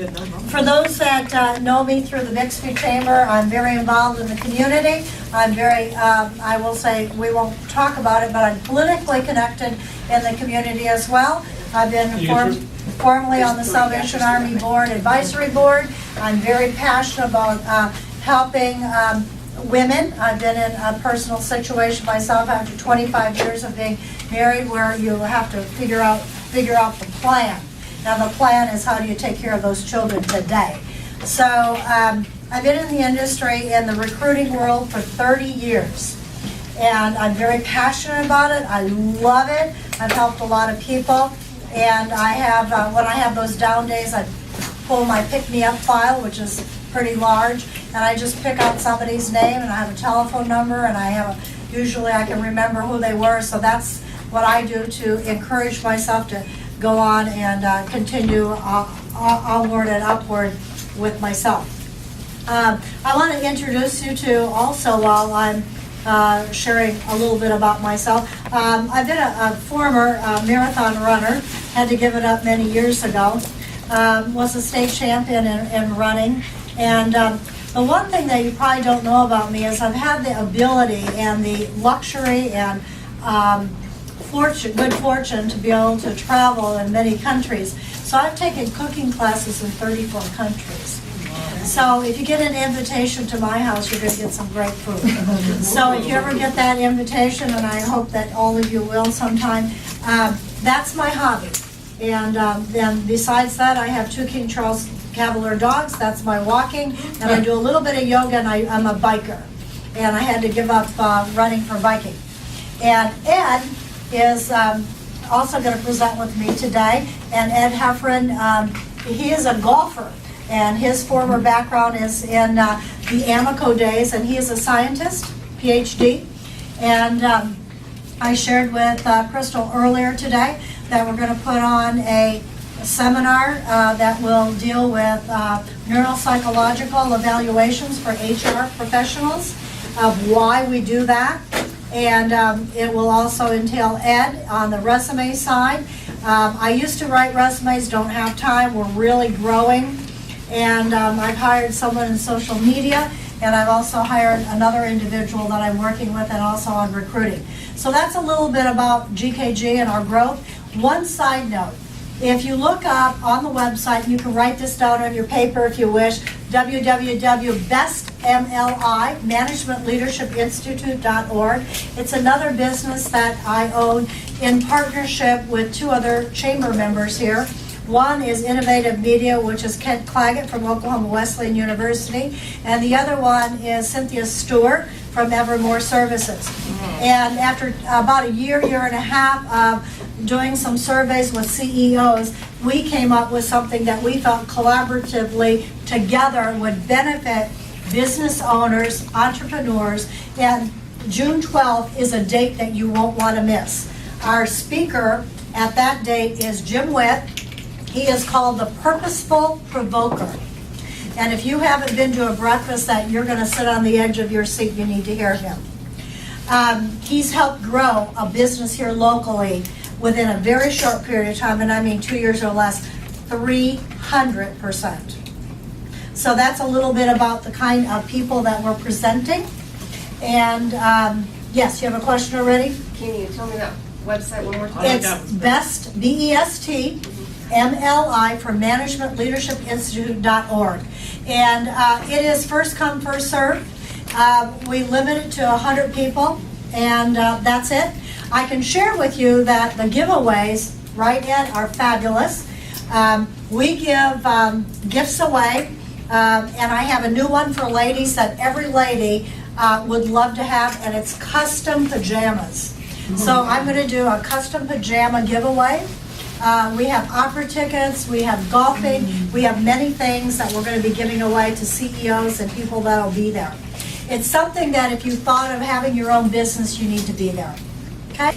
good. For those that know me through the Bixby Chamber, I'm very involved in the community. I'm very, I will say, we won't talk about it, but I'm politically connected in the community as well. I've been formerly on the Salvation Army Board Advisory Board. I'm very passionate about helping women. I've been in a personal situation myself after 25 years of being married where you have to figure out the plan. Now the plan is how do you take care of those children today. So I've been in the industry in the recruiting world for 30 years. And I'm very passionate about it. I love it. I've helped a lot of people. And I have, when I have those down days, I pull my pick-me-up file, which is pretty large, and I just pick out somebody's name, and I have a telephone number, and usually I can remember who they were, so that's what I do to encourage myself to go on and continue onward and upward with myself. I want to introduce you to also, while I'm sharing a little bit about myself. I've been a former marathon runner, had to give it up many years ago. Was a state champion in running. And the one thing that you probably don't know about me is I've had the ability and the luxury and good fortune to be able to travel in many countries. So I've taken cooking classes in 34 countries. So if you get an invitation to my house, you're going to get some great food. So if you ever get that invitation, and I hope that all of you will sometime, that's my hobby. And then besides that, I have 2 King Charles Cavalier dogs. That's my walking. And I do a little bit of yoga, and I'm a biker. And I had to give up running for biking. And Ed is also going to present with me today. And Ed Heffern, he is a golfer. And his former background is in the Amoco days, and he is a scientist, PhD. And I shared with Crystal earlier today that we're going to put on a seminar that will deal with neuropsychological evaluations for HR professionals, of why we do that. And it will also entail Ed on the resume side. I used to write resumes, don't have time, we're really growing. And I've hired someone in social media, and I've also hired another individual that I'm working with and also on recruiting. So that's a little bit about GKG and our growth. One side note, if you look up on the website, you can write this down on your paper if you wish, www.bestmli.managementleadershipinstitute.org. It's another business that I own in partnership with 2 other chamber members here. One is Innovative Media, which is Kent Claggett from Oklahoma Wesleyan University, and the other one is Cynthia Stewart from Evermore Services. And after about a year and a half of doing some surveys with CEOs, we came up with something that we felt collaboratively together would benefit business owners, entrepreneurs, and June 12th is a date that you won't want to miss. Our speaker at that date is Jim Witt. He is called the Purposeful Provoker. And if you haven't been to a breakfast that you're going to sit on the edge of your seat, you need to hear him. He's helped grow a business here locally within a very short period of time, and I mean 2 years or less, 300%. So that's a little bit about the kind of people that we're presenting. And yes, you have a question already? Can you tell me that website one more time? It's BEST, B-E-S-T, MLI for managementleadershipinstitute.org. And it is first come, first serve. We limit it to 100 people, and that's it. I can share with you that the giveaways right in are fabulous. We give gifts away, and I have a new one for ladies that every lady would love to have, and it's custom pajamas. So I'm going to do a custom pajama giveaway. We have opera tickets, we have golfing, we have many things that we're going to be giving away to CEOs and people that will be there. It's something that if you thought of having your own business, you need to be there. Okay?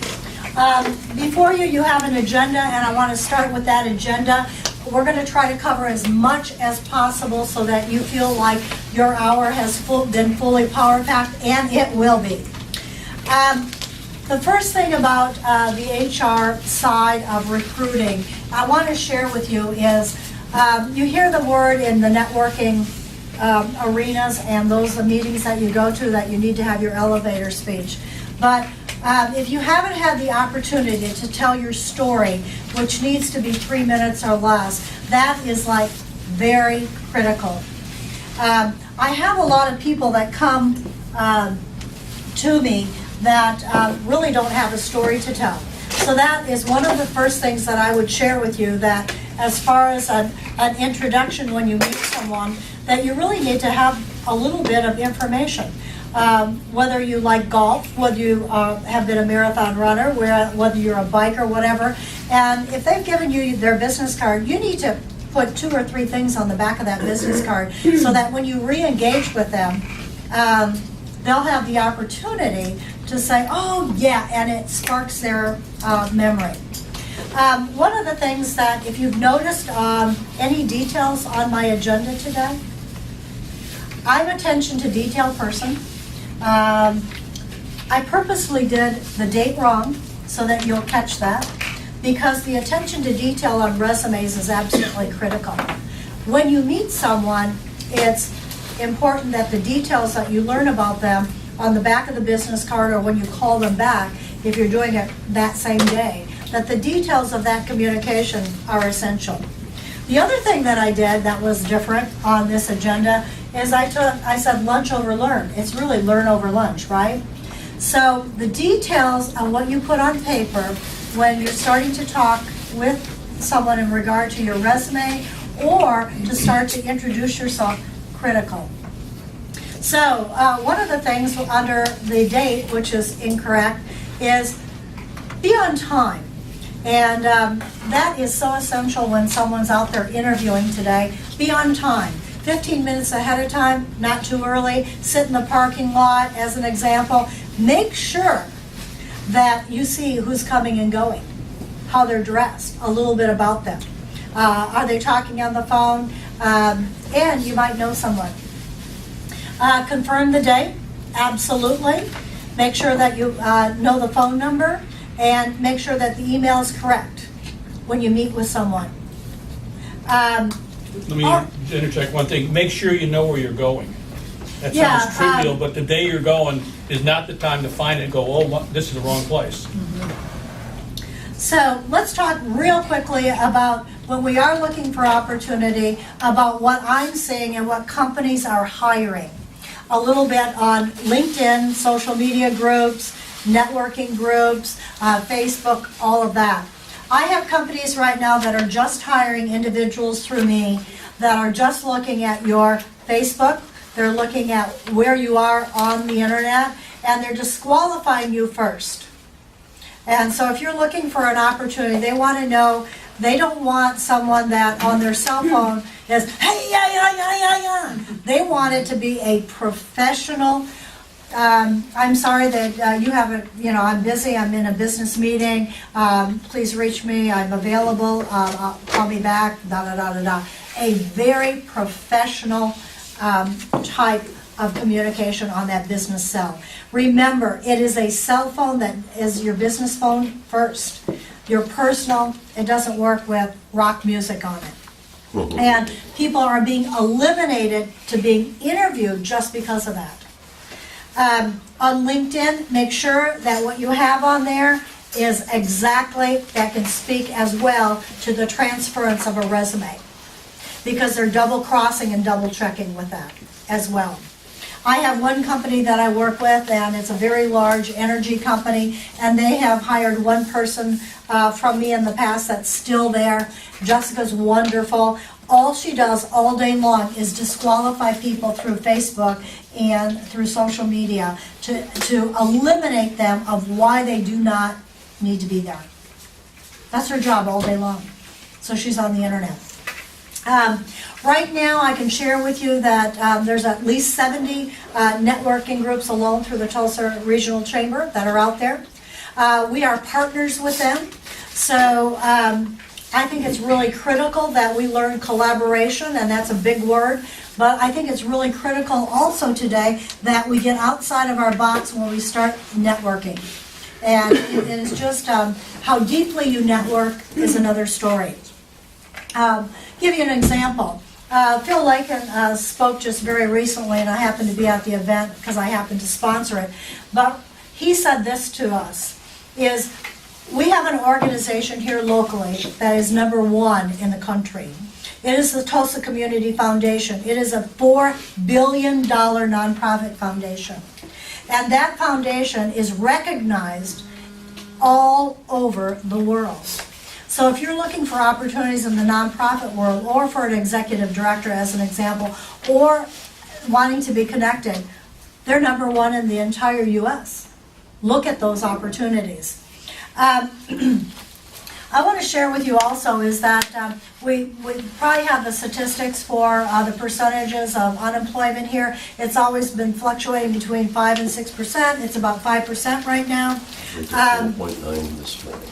Before you have an agenda, and I want to start with that agenda. We're going to try to cover as much as possible so that you feel like your hour has been fully power-packed, and it will be. The first thing about the HR side of recruiting I want to share with you is You hear the word in the networking arenas and those the meetings that you go to that you need to have your elevator speech. But if you haven't had the opportunity to tell your story, which needs to be 3 minutes or less, that is like very critical. I have a lot of people that come to me that really don't have a story to tell. So that is one of the first things that I would share with you, that as far as an introduction when you meet someone, that you really need to have a little bit of information. Whether you like golf, whether you have been a marathon runner, whether you're a biker, whatever. And if they've given you their business card, you need to put 2 or 3 things on the back of that business card so that when you re-engage with them, they'll have the opportunity to say, oh yeah, and it sparks their memory. One of the things that, if you've noticed any details on my agenda today, I'm an attention to detail person. I purposely did the date wrong so that you'll catch that, because the attention to detail on resumes is absolutely critical. When you meet someone, it's important that the details that you learn about them on the back of the business card, or when you call them back, if you're doing it that same day, that the details of that communication are essential. The other thing that I did that was different on this agenda is I said lunch over learn. It's really learn over lunch, right? So the details of what you put on paper when you're starting to talk with someone in regard to your resume or to start to introduce yourself, critical. So one of the things under the date, which is incorrect, is be on time. And that is so essential when someone's out there interviewing today. Be on time. 15 minutes ahead of time, not too early. Sit in the parking lot, as an example. Make sure that you see who's coming and going, how they're dressed, a little bit about them. Are they talking on the phone? And you might know someone. Confirm the date, absolutely. Make sure that you know the phone number, and make sure that the email is correct when you meet with someone. Let me interject one thing. Make sure you know where you're going. That sounds trivial, but the day you're going is not the time to find it and go, oh, this is the wrong place. So let's talk real quickly about when we are looking for opportunity, about what I'm seeing and what companies are hiring. A little bit on LinkedIn, social media groups, networking groups, Facebook, all of that. I have companies right now that are just hiring individuals through me that are just looking at your Facebook, they're looking at where you are on the internet, and they're disqualifying you first. And so if you're looking for an opportunity, they want to know, they don't want someone that on their cell phone is, hey, yeah. They want it to be a professional. I'm sorry that you have I'm busy, I'm in a business meeting, please reach me, I'm available, call me back, A very professional type of communication on that business cell. Remember, it is a cell phone that is your business phone first. Your personal, it doesn't work with rock music on it. And people are being eliminated to being interviewed just because of that. On LinkedIn, make sure that what you have on there is exactly, that can speak as well to the transference of a resume, because they're double crossing and double checking with that as well. I have one company that I work with, and it's a very large energy company, and they have hired one person from me in the past that's still there. Jessica's wonderful. All she does all day long is disqualify people through Facebook and through social media to eliminate them of why they do not need to be there. That's her job all day long. So she's on the internet. Right now, I can share with you that there's at least 70 networking groups alone through the Tulsa Regional Chamber that are out there. We are partners with them. So I think it's really critical that we learn collaboration, and that's a big word, but I think it's really critical also today that we get outside of our box when we start networking. And it is just how deeply you network is another story. Give you an example. Phil Lakin spoke just very recently, and I happened to be at the event because I happened to sponsor it. But he said this to us, is we have an organization here locally that is #1 in the country. It is the Tulsa Community Foundation. It is a $4 billion nonprofit foundation. And that foundation is recognized all over the world. So if you're looking for opportunities in the nonprofit world, or for an executive director as an example, or wanting to be connected, they're #1 in the entire U.S. Look at those opportunities. I want to share with you also is that we probably have the statistics for the percentages of unemployment here. It's always been fluctuating between 5 and 6%. It's about 5% right now. 4.9 this morning.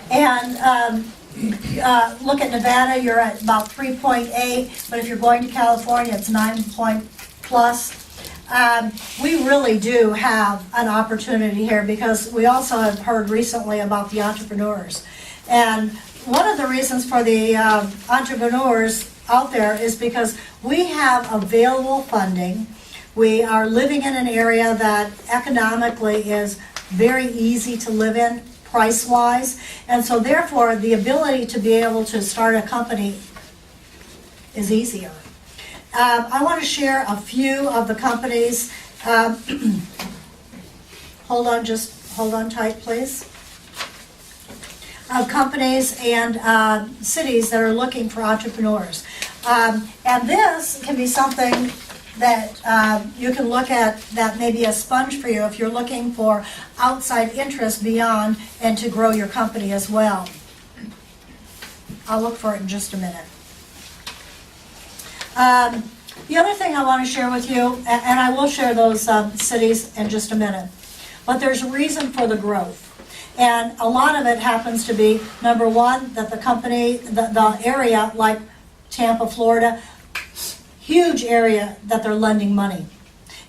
And look at Nevada, you're at about 3.8, but if you're going to California, it's 9 point plus. We really do have an opportunity here because we also have heard recently about the entrepreneurs. And one of the reasons for the entrepreneurs out there is because we have available funding. We are living in an area that economically is very easy to live in, price-wise, and so therefore the ability to be able to start a company is easier. I want to share a few of the companies. Hold on tight, please. Of companies and cities that are looking for entrepreneurs. And this can be something that you can look at that may be a sponge for you if you're looking for outside interest beyond and to grow your company as well. I'll look for it in just a minute. The other thing I want to share with you, and I will share those cities in just a minute, but there's a reason for the growth. And a lot of it happens to be, #1, that the company, the area like Tampa, Florida, huge area that they're lending money.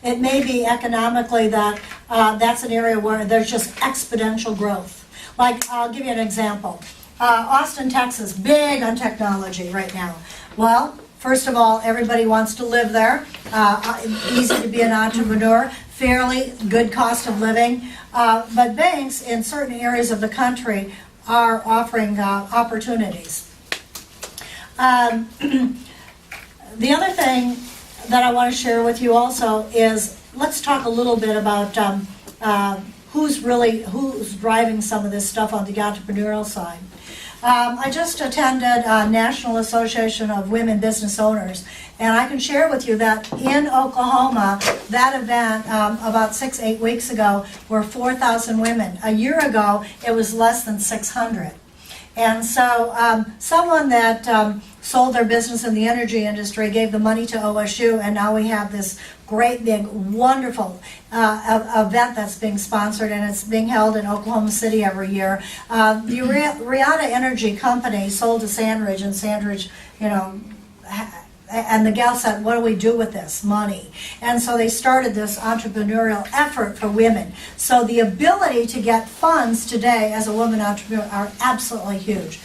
It may be economically that that's an area where there's just exponential growth. Like, I'll give you an example. Austin, Texas, big on technology right now. Well, first of all, everybody wants to live there. Easy to be an entrepreneur, fairly good cost of living. But banks in certain areas of the country are offering opportunities. The other thing that I want to share with you also is, let's talk a little bit about who's driving some of this stuff on the entrepreneurial side. I just attended National Association of Women Business Owners, and I can share with you that in Oklahoma, that event about 6-8 weeks ago were 4,000 women. A year ago, it was less than 600. And so someone that sold their business in the energy industry gave the money to OSU, and now we have this great big wonderful event that's being sponsored, and it's being held in Oklahoma City every year. The Riata Energy Company sold to Sandridge, and Sandridge, and the gal said, what do we do with this money? And so they started this entrepreneurial effort for women. So the ability to get funds today as a woman entrepreneur are absolutely huge.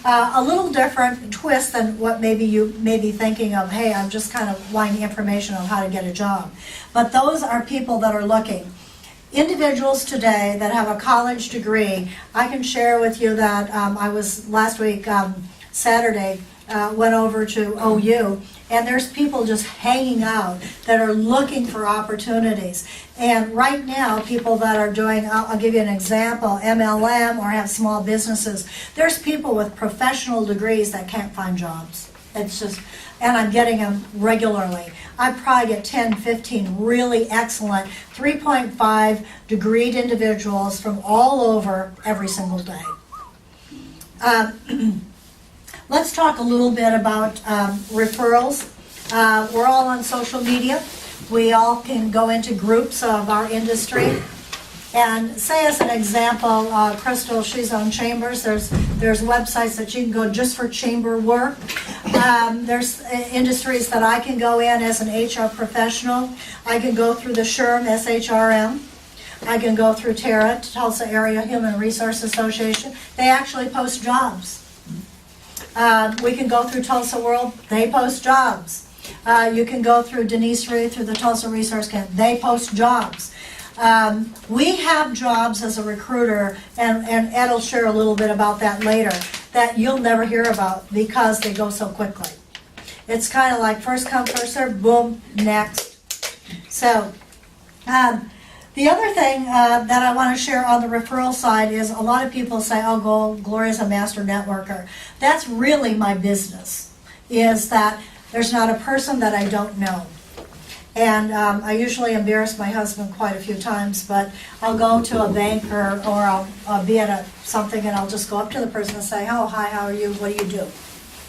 A little different twist than what maybe you may be thinking of, hey, I'm just kind of wanting information on how to get a job. But those are people that are looking. Individuals today that have a college degree, I can share with you that I was last week, Saturday, went over to OU, and there's people just hanging out that are looking for opportunities. And right now, people that are doing, I'll give you an example, MLM or have small businesses, there's people with professional degrees that can't find jobs. It's just, and I'm getting them regularly. I probably get 10, 15 really excellent 3.5 degreed individuals from all over every single day. Let's talk a little bit about referrals. We're all on social media. We all can go into groups of our industry. And say as an example, Crystal, she's on Chambers. There's websites that you can go just for chamber work. There's industries that I can go in as an HR professional. I can go through the SHRM, SHRM. I can go through TARA, Tulsa Area Human Resource Association. They actually post jobs. We can go through Tulsa World, they post jobs. You can go through Denise Reed through the Tulsa Resource Camp, they post jobs. We have jobs as a recruiter, and Ed will share a little bit about that later, that you'll never hear about because they go so quickly. It's kind of like first come, first serve, boom, next. So, the other thing that I want to share on the referral side is a lot of people say, oh, Gloria's a master networker. That's really my business, is that there's not a person that I don't know. And I usually embarrass my husband quite a few times, but I'll go to a bank or I'll be at something and I'll just go up to the person and say, oh, hi, how are you? What do you do?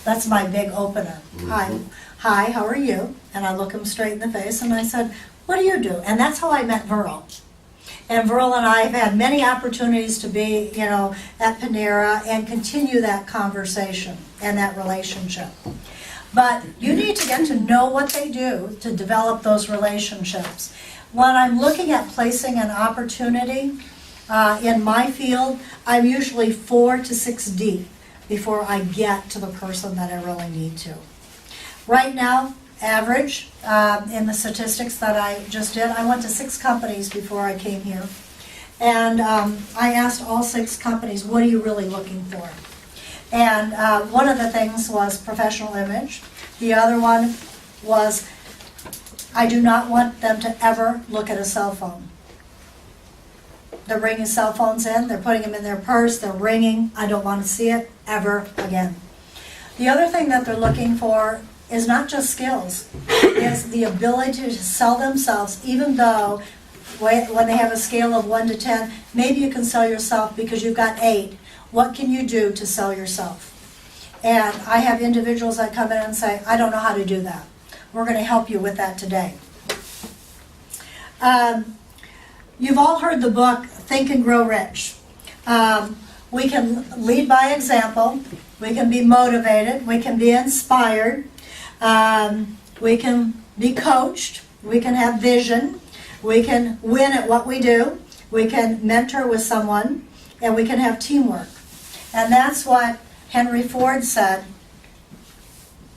That's my big opener. Hi, how are you? And I look him straight in the face and I said, what do you do? And that's how I met Verl. And Verl and I have had many opportunities to be, at Panera and continue that conversation and that relationship. But you need to get to know what they do to develop those relationships. When I'm looking at placing an opportunity in my field, I'm usually 4 to 6 deep before I get to the person that I really need to. Right now, average, in the statistics that I just did, I went to 6 companies before I came here. And I asked all 6 companies, what are you really looking for? And one of the things was professional image. The other one was, I do not want them to ever look at a cell phone. They're bringing cell phones in, they're putting them in their purse, they're ringing. I don't want to see it ever again. The other thing that they're looking for is not just skills, it's the ability to sell themselves, even though when they have a scale of 1 to 10, maybe you can sell yourself because you've got 8. What can you do to sell yourself? And I have individuals that come in and say, I don't know how to do that. We're going to help you with that today. You've all heard the book, Think and Grow Rich. We can lead by example. We can be motivated. We can be inspired. We can be coached. We can have vision. We can win at what we do. We can mentor with someone. And we can have teamwork. And that's what Henry Ford said.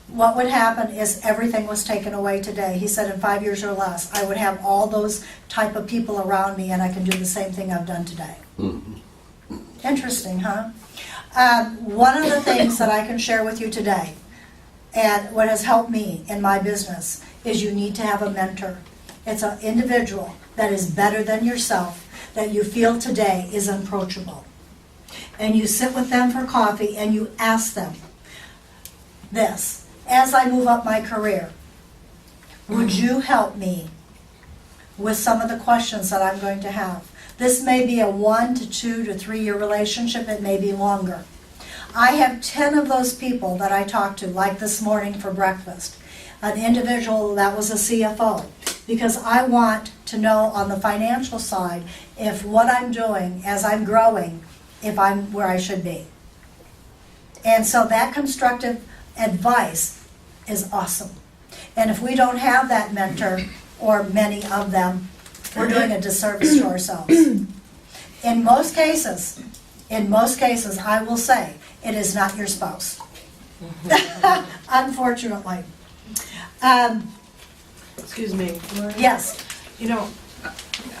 What would happen is everything was taken away today. He said in 5 years or less, I would have all those type of people around me and I can do the same thing I've done today. Interesting, huh? One of the things that I can share with you today, and what has helped me in my business, is you need to have a mentor. It's an individual that is better than yourself, that you feel today is unapproachable. And you sit with them for coffee and you ask them this, as I move up my career, would you help me with some of the questions that I'm going to have? This may be a 1 to 2 to 3 year relationship, it may be longer. I have 10 of those people that I talk to, like this morning for breakfast, an individual that was a CFO, because I want to know on the financial side if what I'm doing as I'm growing, if I'm where I should be. And so that constructive advice is awesome. And if we don't have that mentor, or many of them, we're doing a disservice to ourselves. In most cases, I will say, it is not your spouse. Unfortunately. Excuse me. Gloria? Yes.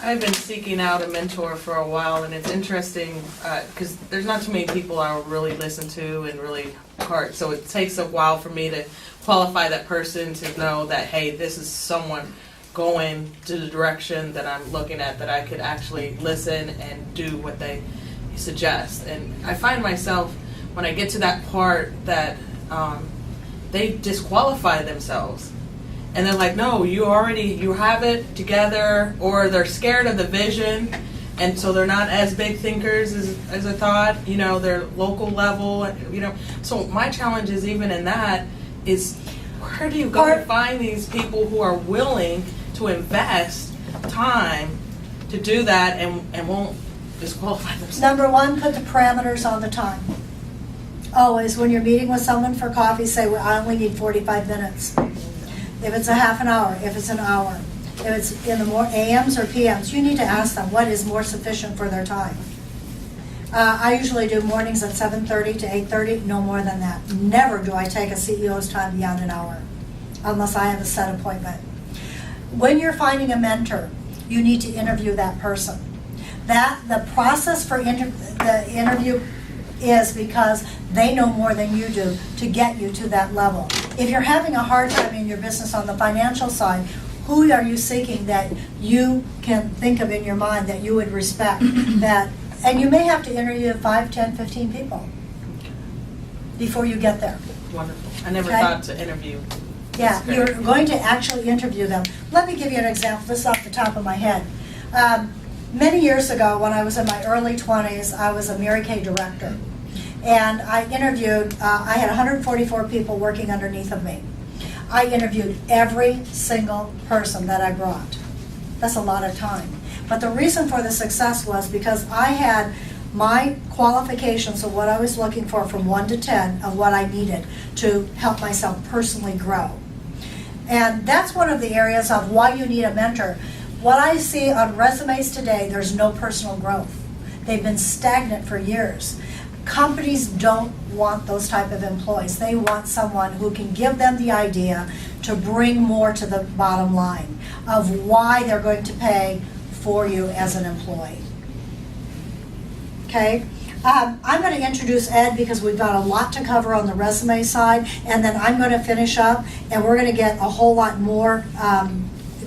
I've been seeking out a mentor for a while, and it's interesting because there's not too many people I really listen to and really heart. So it takes a while for me to qualify that person to know that, hey, this is someone going to the direction that I'm looking at, that I could actually listen and do what they suggest. And I find myself, when I get to that part, that they disqualify themselves. And they're like, no, you have it together, or they're scared of the vision, and so they're not as big thinkers as I thought, they're local level, So my challenge is, even in that, is where do you go to find these people who are willing to invest time to do that and won't disqualify themselves? Number 1, put the parameters on the time. Always, when you're meeting with someone for coffee, say, well, I only need 45 minutes. If it's a half an hour, if it's an hour, if it's in the more AMs or PMs, you need to ask them what is more sufficient for their time. I usually do mornings at 7:30 to 8:30, no more than that. Never do I take a CEO's time beyond an hour, unless I have a set appointment. When you're finding a mentor, you need to interview that person. The process for the interview is because they know more than you do to get you to that level. If you're having a hard time in your business on the financial side, who are you seeking that you can think of in your mind that you would respect? And you may have to interview 5, 10, 15 people before you get there. Wonderful. I never Okay. thought to interview. Yeah, That's great. you're going to actually interview them. Let me give you an example, this is off the top of my head. Many years ago, when I was in my early 20s, I was a Mary Kay director. And I interviewed, I had 144 people working underneath of me. I interviewed every single person that I brought. That's a lot of time. But the reason for the success was because I had my qualifications of what I was looking for from 1 to 10 of what I needed to help myself personally grow. And that's one of the areas of why you need a mentor. What I see on resumes today, there's no personal growth. They've been stagnant for years. Companies don't want those type of employees. They want someone who can give them the idea to bring more to the bottom line of why they're going to pay for you as an employee. Okay? I'm going to introduce Ed because we've got a lot to cover on the resume side, and then I'm going to finish up, and we're going to get a whole lot more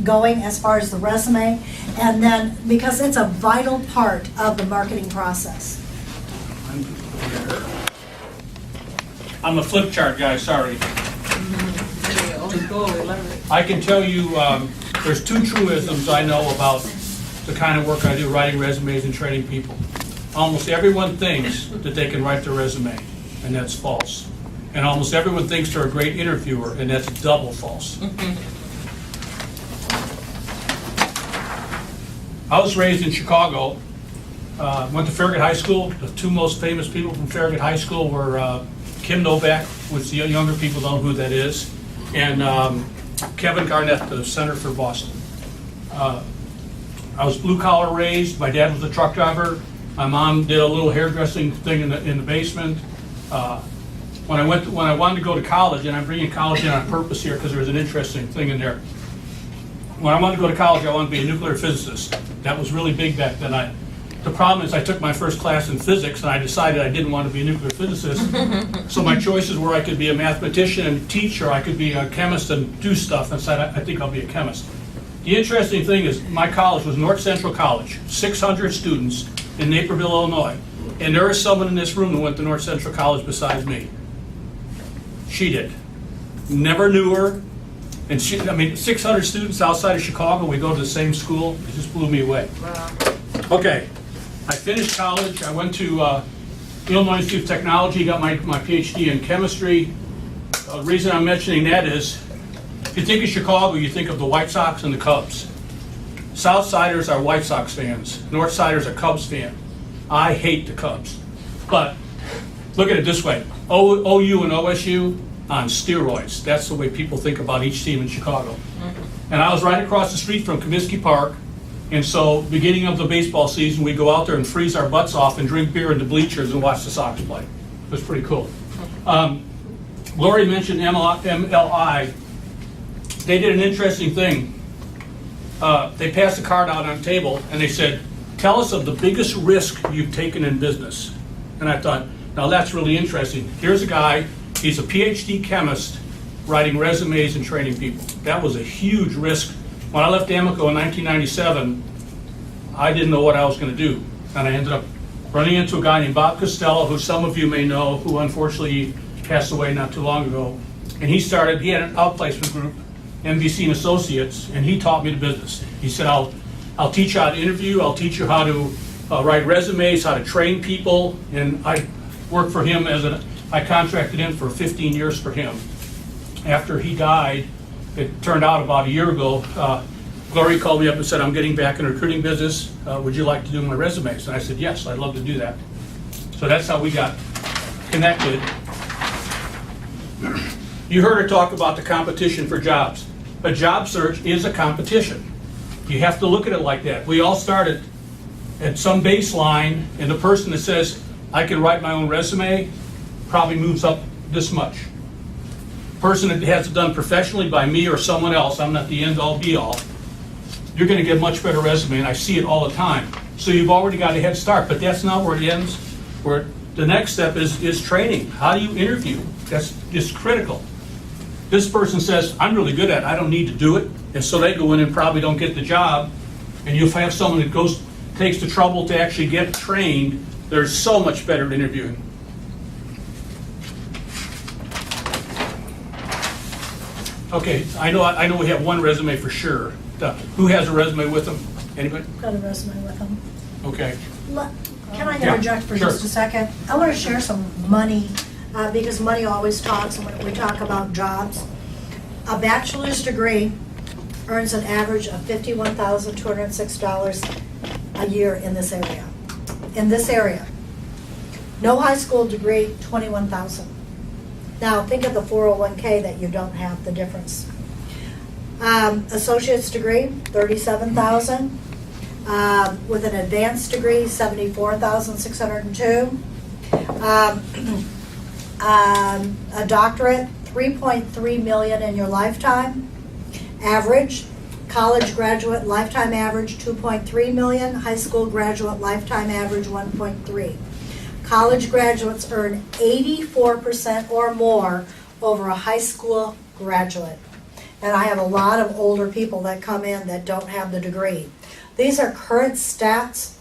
going as far as the resume, and then because it's a vital part of the marketing process. I'm a flip chart guy, sorry. Old school, we love it. I can tell you, there's 2 truisms I know about the kind of work I do, writing resumes and training people. Almost everyone thinks that they can write their resume, and that's false. And almost everyone thinks they're a great interviewer, and that's double false. I was raised in Chicago, went to Farragut High School. The 2 most famous people from Farragut High School were Kim Novak, which the younger people don't know who that is, and Kevin Garnett, the Center for Boston. I was blue collar raised. My dad was a truck driver. My mom did a little hairdressing thing in the basement. When I wanted to go to college, and I'm bringing college in on purpose here because there was an interesting thing in there. When I wanted to go to college, I wanted to be a nuclear physicist. That was really big back then. The problem is I took my first class in physics and I decided I didn't want to be a nuclear physicist. So my choices were I could be a mathematician and teach, or I could be a chemist and do stuff. And I said, I think I'll be a chemist. The interesting thing is my college was North Central College, 600 students in Naperville, Illinois. And there is someone in this room who went to North Central College besides me. She did. Never knew her. And 600 students outside of Chicago, we go to the same school. It just blew me away. Wow. Okay, I finished college. I went to Illinois Institute of Technology, got my PhD in chemistry. The reason I'm mentioning that is, if you think of Chicago, you think of the White Sox and the Cubs. Southsiders are White Sox fans. Northsiders are Cubs fans. I hate the Cubs. But look at it this way. OU and OSU on steroids. That's the way people think about each team in Chicago. And I was right across the street from Comiskey Park. And so, beginning of the baseball season, we go out there and freeze our butts off and drink beer in the bleachers and watch the Sox play. It was pretty cool. Gloria mentioned MLI. They did an interesting thing. They passed a card out on the table and they said, tell us of the biggest risk you've taken in business. And I thought, now that's really interesting. Here's a guy, he's a PhD chemist writing resumes and training people. That was a huge risk. When I left Amoco in 1997, I didn't know what I was going to do. And I ended up running into a guy named Bob Costello, who some of you may know, who unfortunately passed away not too long ago. And he had an outplacement group, MVC and Associates, and he taught me the business. He said, I'll teach you how to interview, I'll teach you how to write resumes, how to train people. And I worked for him I contracted in for 15 years for him. After he died, it turned out about a year ago, Gloria called me up and said, I'm getting back in the recruiting business. Would you like to do my resumes? And I said, yes, I'd love to do that. So that's how we got connected. You heard her talk about the competition for jobs. A job search is a competition. You have to look at it like that. We all started at some baseline, and the person that says, I can write my own resume, probably moves up this much. Person that has it done professionally by me or someone else, I'm not the end-all be-all, you're gonna get a much better resume, and I see it all the time. So you've already got a head start, but that's not where it ends. Where the next step is training. How do you interview? That's just critical. This person says, I'm really good at it, I don't need to do it, and so they go in and probably don't get the job, and you'll have someone that takes the trouble to actually get trained. They're so much better at interviewing. Okay, I know we have one resume for sure. Who has a resume with them? Anybody? Got a resume with them. Okay. Can I Yeah, interject for sure. just a second? I want to share some money, because money always talks when we talk about jobs. A bachelor's degree earns an average of $51,206 a year in this area. In this area. No high school degree, $21,000. Now, think of the 401k that you don't have, the difference. Associate's degree, $37,000. With an advanced degree, $74,602. A doctorate, $3.3 million in your lifetime. Average, college graduate lifetime average, $2.3 million. High school graduate lifetime average, $1.3. College graduates earn 84% or more over a high school graduate. And I have a lot of older people that come in that don't have the degree. These are current stats,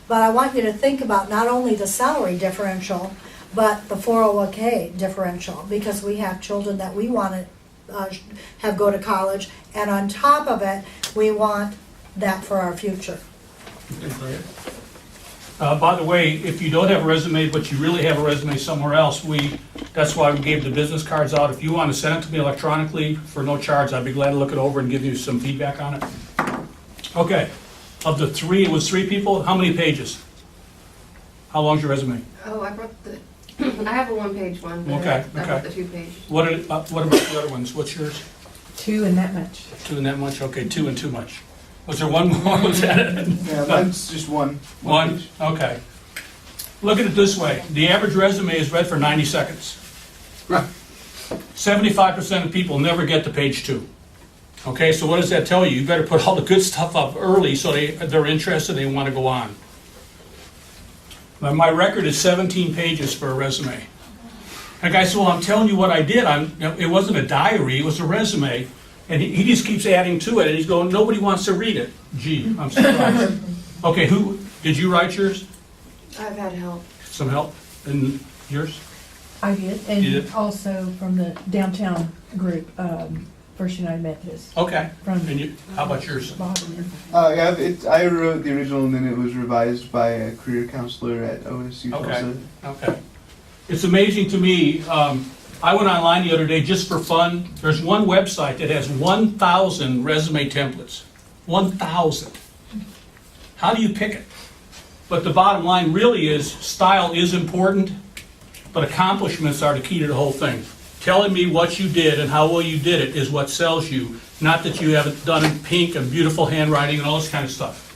but I want you to think about not only the salary differential, but the 401k differential, because we have children that we want to have go to college, and on top of it, we want that for our future. By the way, if you don't have a resume, but you really have a resume somewhere else, that's why we gave the business cards out. If you want to send it to me electronically for no charge, I'd be glad to look it over and give you some feedback on it. Okay, of the three, it was three people, how many pages? How long's your resume? Oh, I brought I have a one-page one. But Okay, I okay. brought the two-page. What about the other ones? What's yours? 2 and that much. 2 and that much? Okay, 2 and too much. Was there one more? Was that it? Yeah, mine's just one. One? page. Okay. Look at it this way. The average resume is read for 90 seconds. Right. 75% of people never get to page 2. Okay, so what does that tell you? You better put all the good stuff up early so they're interested, they want to go on. My record is 17 pages for a resume. The guy said, well, I'm telling you what I did. It wasn't a diary, it was a resume. And he just keeps adding to it, and he's going, nobody wants to read it. Gee, I'm surprised. Okay, did you write yours? I've had help. Some help? And yours? I did, You did? and also from the downtown group, First United Methodist. Okay. From And how about yours? Bob and Yeah, I wrote the original and then it was revised by a career counselor at OSU. Okay. Tulsa. Okay. It's amazing to me. I went online the other day just for fun. There's one website that has 1,000 resume templates. 1,000. How do you pick it? But the bottom line really is style is important, but accomplishments are the key to the whole thing. Telling me what you did and how well you did it is what sells you, not that you have it done in pink and beautiful handwriting and all this kind of stuff.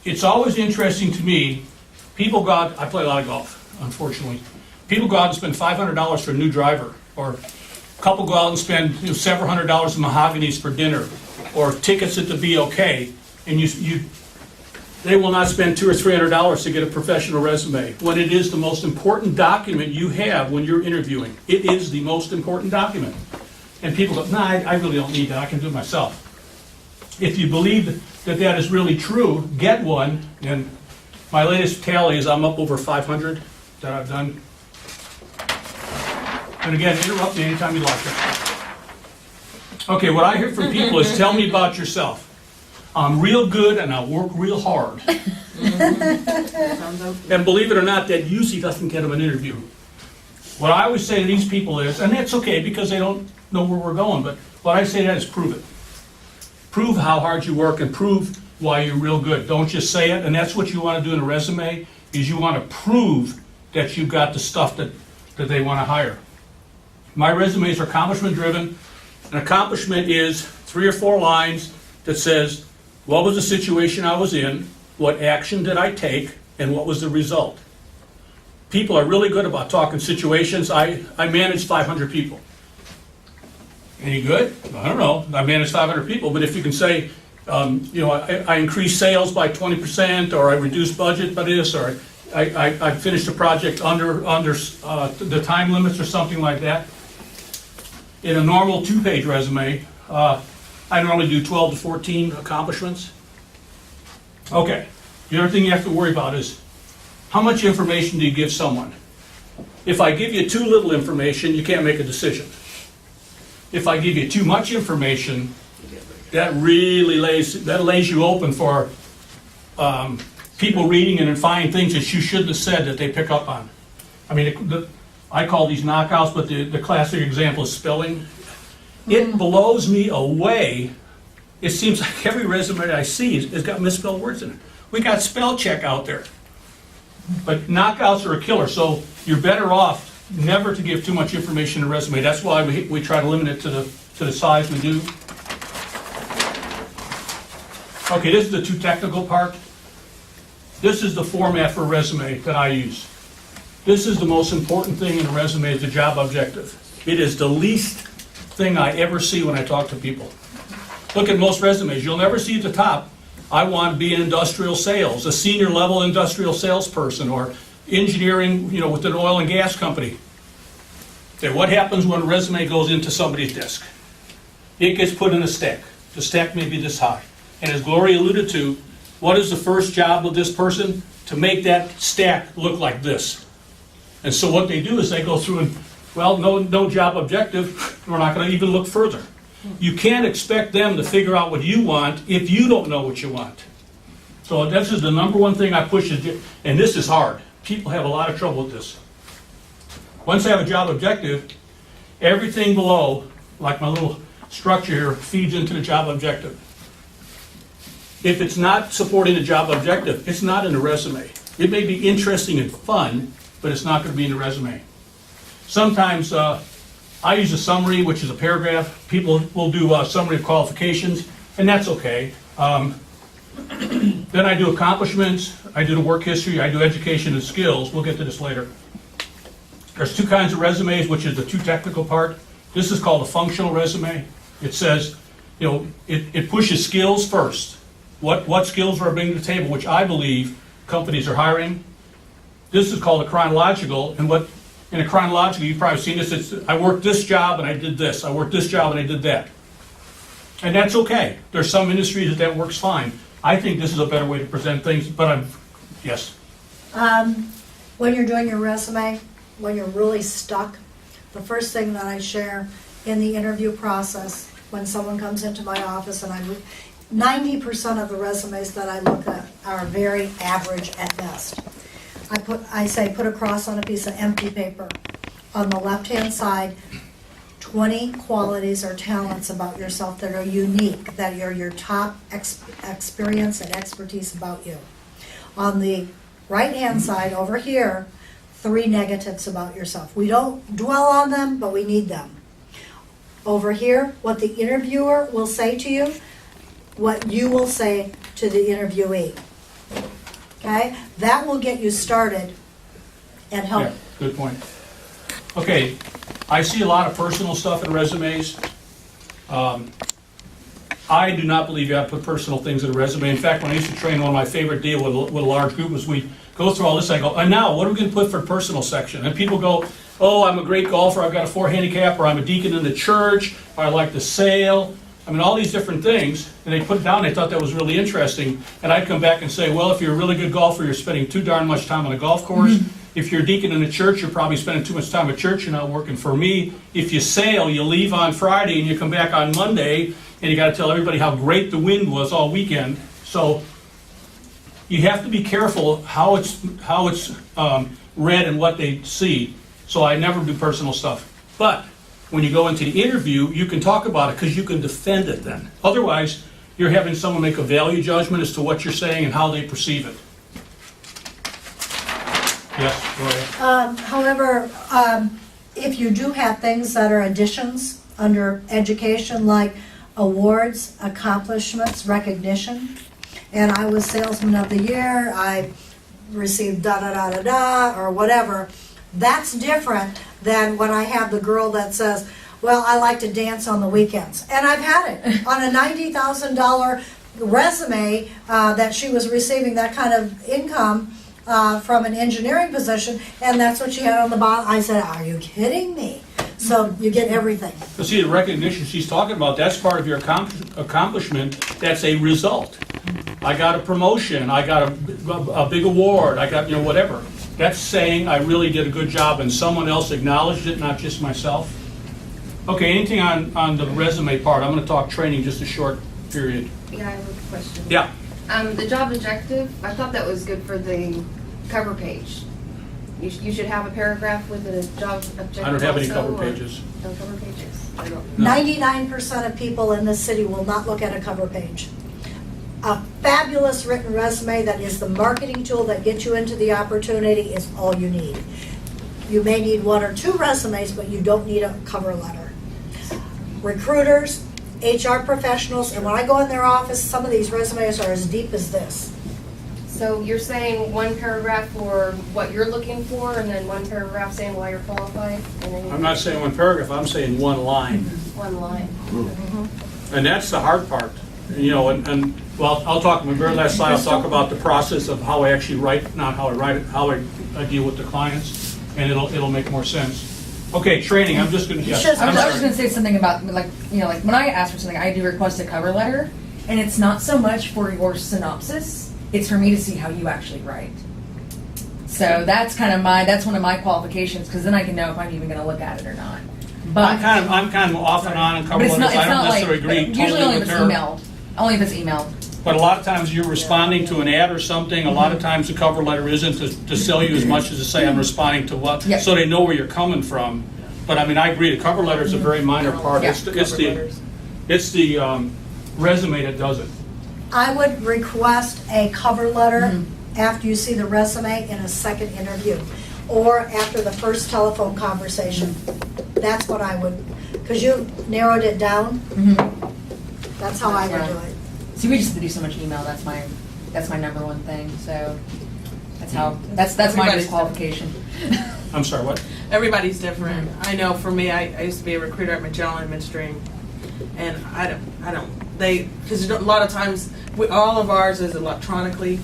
It's always interesting to me, people go out, I play a lot of golf, unfortunately. People go out and spend $500 for a new driver, or a couple go out and spend several $100s in mahoganies for dinner, or tickets at the BOK, and they will not spend $200 or $300 to get a professional resume, when it is the most important document you have when you're interviewing. It is the most important document. And people go, nah, I really don't need that, I can do it myself. If you believe that that is really true, get one. And my latest tally is I'm up over 500 that I've done. And again, interrupt me anytime you like it. Okay, what I hear from people is tell me about yourself. I'm real good and I work real hard. And believe it or not, that usually doesn't get them an interview. What I always say to these people is, and that's okay because they don't know where we're going, but what I say to that is prove it. Prove how hard you work and prove why you're real good. Don't just say it, and that's what you want to do in a resume, is you want to prove that you've got the stuff that they want to hire. My resumes are accomplishment driven, An accomplishment is 3 or 4 lines that says, what was the situation I was in, what action did I take, and what was the result. People are really good about talking situations. I manage 500 people. Any good? I don't know. I manage 500 people, but if you can say, I increased sales by 20%, or I reduced budget by this, or I finished a project under the time limits or something like that. In a normal 2-page resume, I normally do 12 to 14 accomplishments. Okay, the other thing you have to worry about is how much information do you give someone? If I give you too little information, you can't make a decision. If I give you too much information, that really lays you open for people reading and finding things that you shouldn't have said that they pick up on. I mean, I call these knockouts, but the classic example is spelling. It blows me away. It seems like every resume I see has got misspelled words in it. We got spell check out there. But knockouts are a killer, so you're better off never to give too much information in a resume. That's why we try to limit it to the size we do. Okay, this is the too technical part. This is the format for a resume that I use. This is the most important thing in a resume, is the job objective. It is the least thing I ever see when I talk to people. Look at most resumes. You'll never see at the top, I want to be in industrial sales, a senior level industrial salesperson, or engineering, with an oil and gas company. Okay, what happens when a resume goes into somebody's desk? It gets put in a stack. The stack may be this high. And as Gloria alluded to, what is the first job of this person? To make that stack look like this. And so what they do is they go through and, no job objective, we're not going to even look further. You can't expect them to figure out what you want if you don't know what you want. So this is the number one thing I push, and this is hard. People have a lot of trouble with this. Once I have a job objective, everything below, like my little structure here, feeds into the job objective. If it's not supporting the job objective, it's not in the resume. It may be interesting and fun, but it's not going to be in the resume. Sometimes I use a summary, which is a paragraph. People will do a summary of qualifications, and that's okay. Then I do accomplishments, I do the work history, I do education and skills. We'll get to this later. There's 2 kinds of resumes, which is the too technical part. This is called a functional resume. It says, it pushes skills first. What skills are I bringing to the table, which I believe companies are hiring. This is called a chronological, and in a chronological, you've probably seen this, it's, I worked this job and I did this, I worked this job and I did that. And that's okay. There's some industries that works fine. I think this is a better way to present things, but yes. When you're doing your resume, when you're really stuck, the first thing that I share in the interview process, when someone comes into my office, and 90% of the resumes that I look at are very average at best. I say put a cross on a piece of empty paper. On the left-hand side, 20 qualities or talents about yourself that are unique, that are your top experience and expertise about you. On the right-hand side, over here, 3 negatives about yourself. We don't dwell on them, but we need them. Over here, what the interviewer will say to you, what you will say to the interviewee. Okay? That will get you started and help. Yeah, good point. Okay, I see a lot of personal stuff in resumes. I do not believe you have to put personal things in a resume. In fact, when I used to train, one of my favorite deal with a large group was we go through all this, I go, and now, what are we going to put for personal section? And people go, oh, I'm a great golfer, I've got a 4 handicap, or I'm a deacon in the church, or I like to sail. I mean, all these different things, and they put it down, they thought that was really interesting, and I'd come back and say, well, if you're a really good golfer, you're spending too darn much time on a golf course. Mm-hmm. If you're a deacon in a church, you're probably spending too much time at church, you're not working for me. If you sail, you leave on Friday, and you come back on Monday, and you got to tell everybody how great the wind was all weekend. So you have to be careful how it's read and what they see. So I never do personal stuff. But when you go into the interview, you can talk about it because you can defend it then. Otherwise, you're having someone make a value judgment as to what you're saying and how they perceive it. Yes, Gloria. However, if you do have things that are additions under education, like awards, accomplishments, recognition. And I was Salesman of the Year, I received da-da-da-da-da, or whatever. That's different than when I have the girl that says, well, I like to dance on the weekends. And I've had it on a $90,000 resume that she was receiving that kind of income from an engineering position, and that's what she had on the bottom. I said, are you kidding me? So you get everything. But see, the recognition she's talking about, that's part of your accomplishment. That's a result. I got a promotion, I got a big award, I got, whatever. That's saying I really did a good job and someone else acknowledged it, not just myself. Okay, anything on the resume part? I'm gonna talk training just a short period. Yeah, I have a question. Yeah, The job objective, I thought that was good for the cover page. You should have a paragraph with the job objective. I don't have any also, cover or- pages. No cover pages. I don't. No. 99% of people in this city will not look at a cover page. A fabulous written resume that is the marketing tool that gets you into the opportunity is all you need. You may need 1 or 2 resumes, but you don't need a cover letter. Recruiters, HR professionals, and when I go in their office, some of these resumes are as deep as this. So you're saying one paragraph for what you're looking for, and then one paragraph saying why you're qualified, and then I'm not saying one paragraph, I'm saying one line. one line. And that's the hard part, and well, I'll talk, in my very last slide, I'll talk about the process of how I actually write, not how I write it, how I deal with the clients, and it'll make more sense. Okay, training, I'm just gonna, yes. Just- I I'm was sorry. just gonna say something about, like when I ask for something, I do request a cover letter, and it's not so much for your synopsis, it's for me to see how you actually write. So that's that's one of my qualifications, because then I can know if I'm even gonna look at it or not. But I'm kind of off and on in cover but it's letters, not, I don't necessarily like, agree usually only totally if with it's her. emailed. Only if it's emailed. But a lot of times you're responding to an ad or something, a lot of times the cover letter isn't to sell you as much as to say I'm responding to what, Yep. so they know where you're coming from. But I mean, I agree, the cover letter is a very minor part, Yeah. it's the resume that does it. I would request a cover letter after you see the resume in a second interview, or after the first telephone conversation. That's what I would, because you narrowed it down. That's how I would do it. See, we just have to do so much email. That's my number one thing. So that's my Everybody's disqualification. I'm sorry, what? Everybody's different. I know for me, I used to be a recruiter at Magellan and Midstream, and because a lot of times, all of ours is electronically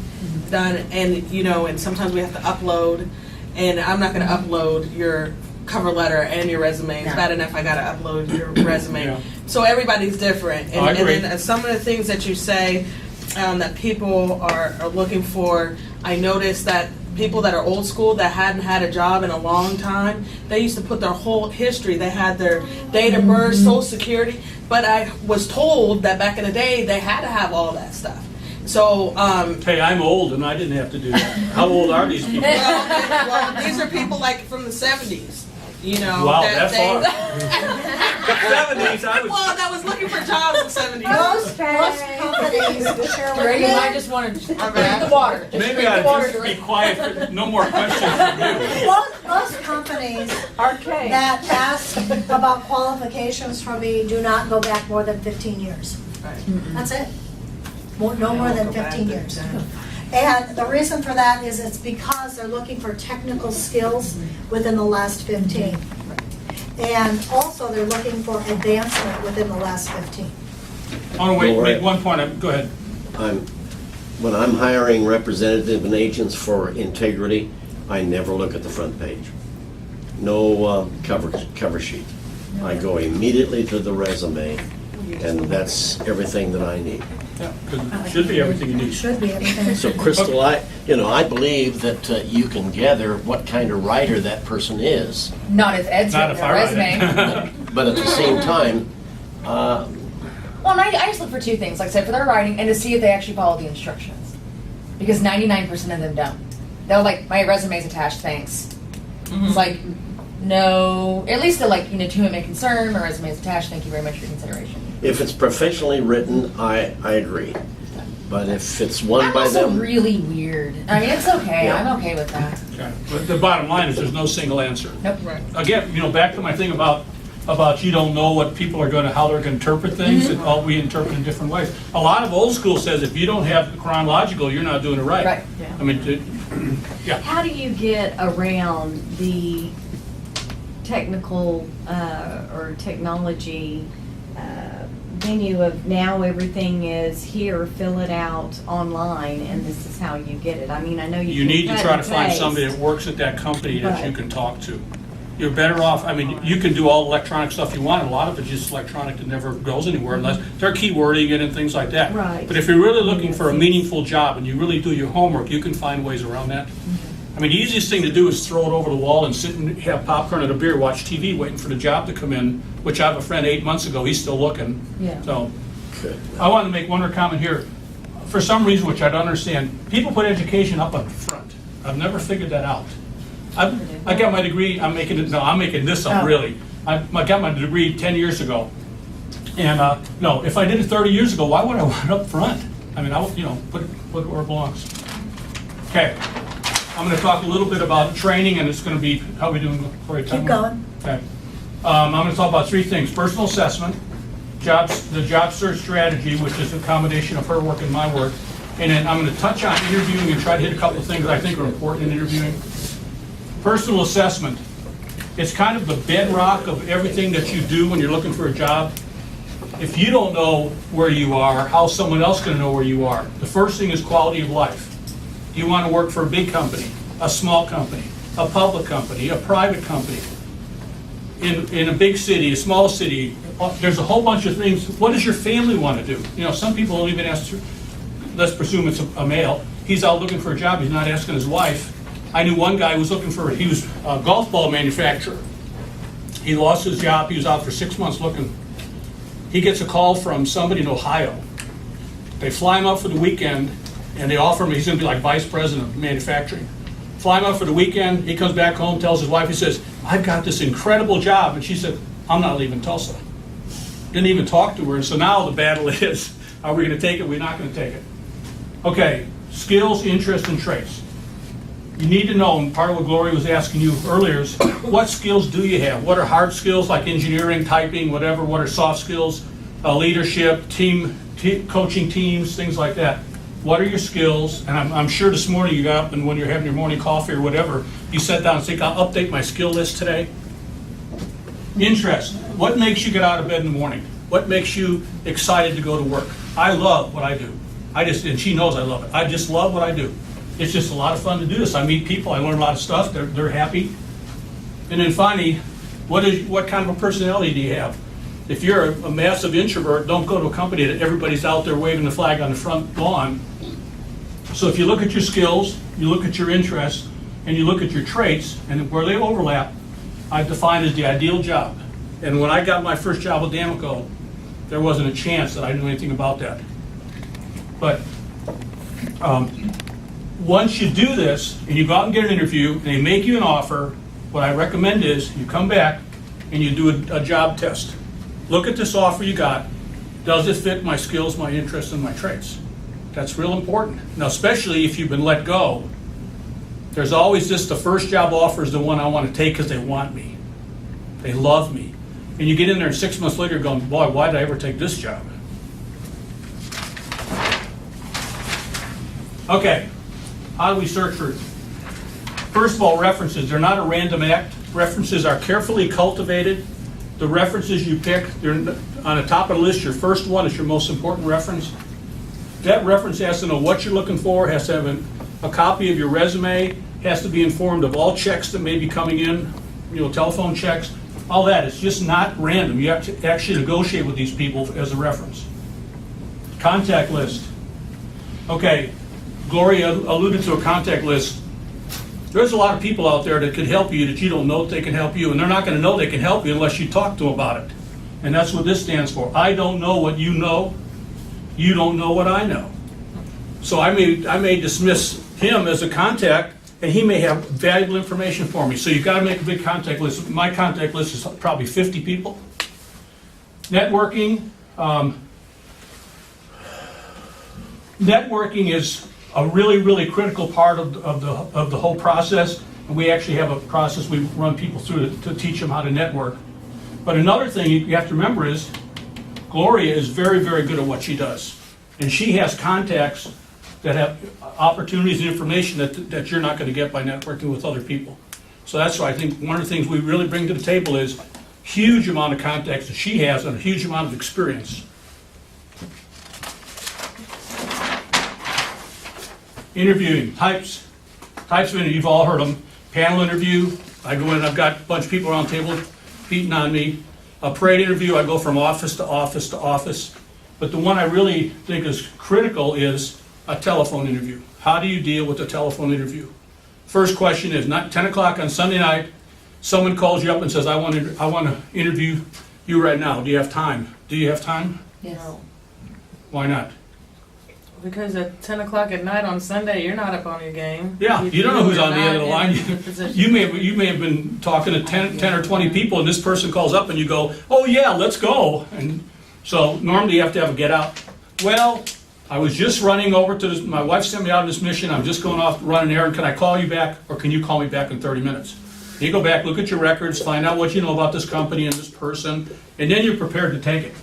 done, and and sometimes we have to upload, and I'm not going to upload your cover letter and your resume. It's No. bad enough I got to upload your resume. Yeah. So everybody's different, I agree. and then some of the things that you say that people are looking for, I noticed that people that are old school that hadn't had a job in a long time, they used to put their whole history. They had their date of birth, social security, but I was told that back in the day they had to have all that stuff. So, Hey, I'm old and I didn't have to do that. How old are these people? well, these are people like from the 70s, Wow, that's far. 70s, I was. Well, that was looking for jobs in the 70s. Most companies share with Grady, me. I just wanted to drink the water. Just Maybe drink the I'd water. just be quiet, for no more questions from you. Most companies Okay. that ask about qualifications from me do not go back more than 15 years. Right. That's it. No more than Go back 15 to years. that. And the reason for that is it's because they're looking for technical skills within the last 15. And also they're looking for advancement within the last 15. I want to make one point, go ahead. When I'm hiring representative and agents for integrity, I never look at the front page. No cover sheet. I go immediately to the resume, and that's everything that I need. Yeah, 'cause it should be everything you need. Should be everything. So Crystal, I believe that you can gather what kind of writer that person is, Not if Ed's Not written if a I write resume. it. but at the same time, Well, and I just look for two things, like I said, for their writing and to see if they actually follow the instructions. Because 99% of them don't. They'll my resume's attached, thanks. It's like, no, at least they're to whom it may concern, my resume is attached, thank you very much for your consideration. if it's professionally written, I agree. But if it's one I'm by also them, really weird. I mean, it's okay, Yeah. I'm okay with that. Okay. But the bottom line is there's no single answer. Nope. Right. Again, back to my thing about about you don't know what people are gonna, how they're gonna interpret things, and all we interpret in different ways. A lot of old school says if you don't have the chronological, you're not doing it right. Right. Yeah. I mean, How do you get around the technical or technology venue of now everything is here, fill it out online, and this is how you get it? I mean, I know you you can need to cut try to and find paste. somebody that works at that company that you Right. can talk to. You're better off, I mean, you can do all electronic stuff you want, and a lot of it's just electronic that never goes anywhere unless they're keywording it and things like that. Right. But if you're really looking for a meaningful job and you really do your homework, you can find ways around that. I mean, the easiest thing to do is throw it over the wall and sit and have popcorn and a beer, watch TV, waiting for the job to come in, which I have a friend 8 months ago, he's still looking. Yeah. So, Good. I wanted to make one more comment here. For some reason, which I don't understand, people put education up front. I've never figured that out. I got my degree, I'm making this up, Oh. really. I got my degree 10 years ago. And, no, if I did it 30 years ago, why would I want it up front? I mean, I would, put it where it belongs. Okay, I'm gonna talk a little bit about training, and it's gonna be, how are we doing, Gloria? Keep going. Okay. I'm gonna talk about three things: personal assessment, the job search strategy, which is a combination of her work and my work, and then I'm gonna touch on interviewing and try to hit a couple of things I think are important in interviewing. Personal assessment, it's kind of the bedrock of everything that you do when you're looking for a job. If you don't know where you are, how's someone else gonna know where you are? The first thing is quality of life. Do you wanna work for a big company, a small company, a public company, a private company? In a big city, a small city, there's a whole bunch of things. What does your family want to do? Some people don't even ask, let's presume it's a male, he's out looking for a job, he's not asking his wife. I knew one guy who was he was a golf ball manufacturer. He lost his job, he was out for 6 months looking. He gets a call from somebody in Ohio. They fly him out for the weekend, and they offer him, he's gonna be like vice president of manufacturing. Fly him out for the weekend, he comes back home, tells his wife, he says, I've got this incredible job, and she said, I'm not leaving Tulsa. Didn't even talk to her, and so now the battle is, are we gonna take it, we're not gonna take it? Okay, skills, interests, and traits. You need to know, and part of what Gloria was asking you earlier is, what skills do you have? What are hard skills like engineering, typing, whatever? What are soft skills? Leadership, coaching teams, things like that. What are your skills? And I'm sure this morning you got up and when you're having your morning coffee or whatever, you sat down and think, I'll update my skill list today. Interest. What makes you get out of bed in the morning? What makes you excited to go to work? I love what I do. And she knows I love it. I just love what I do. It's just a lot of fun to do this. I meet people, I learn a lot of stuff, they're happy. And then finally, what kind of a personality do you have? If you're a massive introvert, don't go to a company that everybody's out there waving the flag on the front lawn. So if you look at your skills, you look at your interests, and you look at your traits, and where they overlap, I define as the ideal job. And when I got my first job with Damaco, there wasn't a chance that I knew anything about that. But once you do this, and you go out and get an interview, and they make you an offer, what I recommend is you come back and you do a job test. Look at this offer you got. Does it fit my skills, my interests, and my traits? That's real important. Now, especially if you've been let go, there's always this, the first job offer is the one I want to take because they want me. They love me. And you get in there and 6 months later going, boy, why did I ever take this job? Okay, how do we search for? First of all, references. They're not a random act. References are carefully cultivated. The references you pick, they're on the top of the list. Your first one is your most important reference. That reference has to know what you're looking for, has to have a copy of your resume, has to be informed of all checks that may be coming in, telephone checks, all that. It's just not random. You have to actually negotiate with these people as a reference. Contact list. Okay, Gloria alluded to a contact list. There's a lot of people out there that could help you that you don't know that they can help you, and they're not going to know they can help you unless you talk to them about it. And that's what this stands for. I don't know what you know. You don't know what I know. So I may dismiss him as a contact, and he may have valuable information for me. So you've got to make a big contact list. My contact list is probably 50 people. Networking. Networking is a really, really critical part of the whole process. And we actually have a process we run people through to teach them how to network. But another thing you have to remember is Gloria is very, very good at what she does. And she has contacts that have opportunities and information that you're not going to get by networking with other people. So that's why I think one of the things we really bring to the table is huge amount of contacts that she has and a huge amount of experience. Interviewing, types of interview, you've all heard them. Panel interview, I go in, I've got a bunch of people around the table beating on me. A parade interview, I go from office to office to office. But the one I really think is critical is a telephone interview. How do you deal with a telephone interview? First question is, not 10 o'clock on Sunday night, someone calls you up and says, I want to interview you right now. Do you have time? Do you have time? Yes. Why not? Because at 10 o'clock at night on Sunday, you're not up on your game. Yeah, you don't know who's on the end of the line. You You may have been talking to 10 or 20 people, and this person calls up and you go, oh yeah, let's go. And so normally you have to have a get out. Well, I was just running over to this, my wife sent me out on this mission, I'm just going off to run an errand, can I call you back, or can you call me back in 30 minutes? You go back, look at your records, find out what you know about this company and this person, and then you're prepared to take it.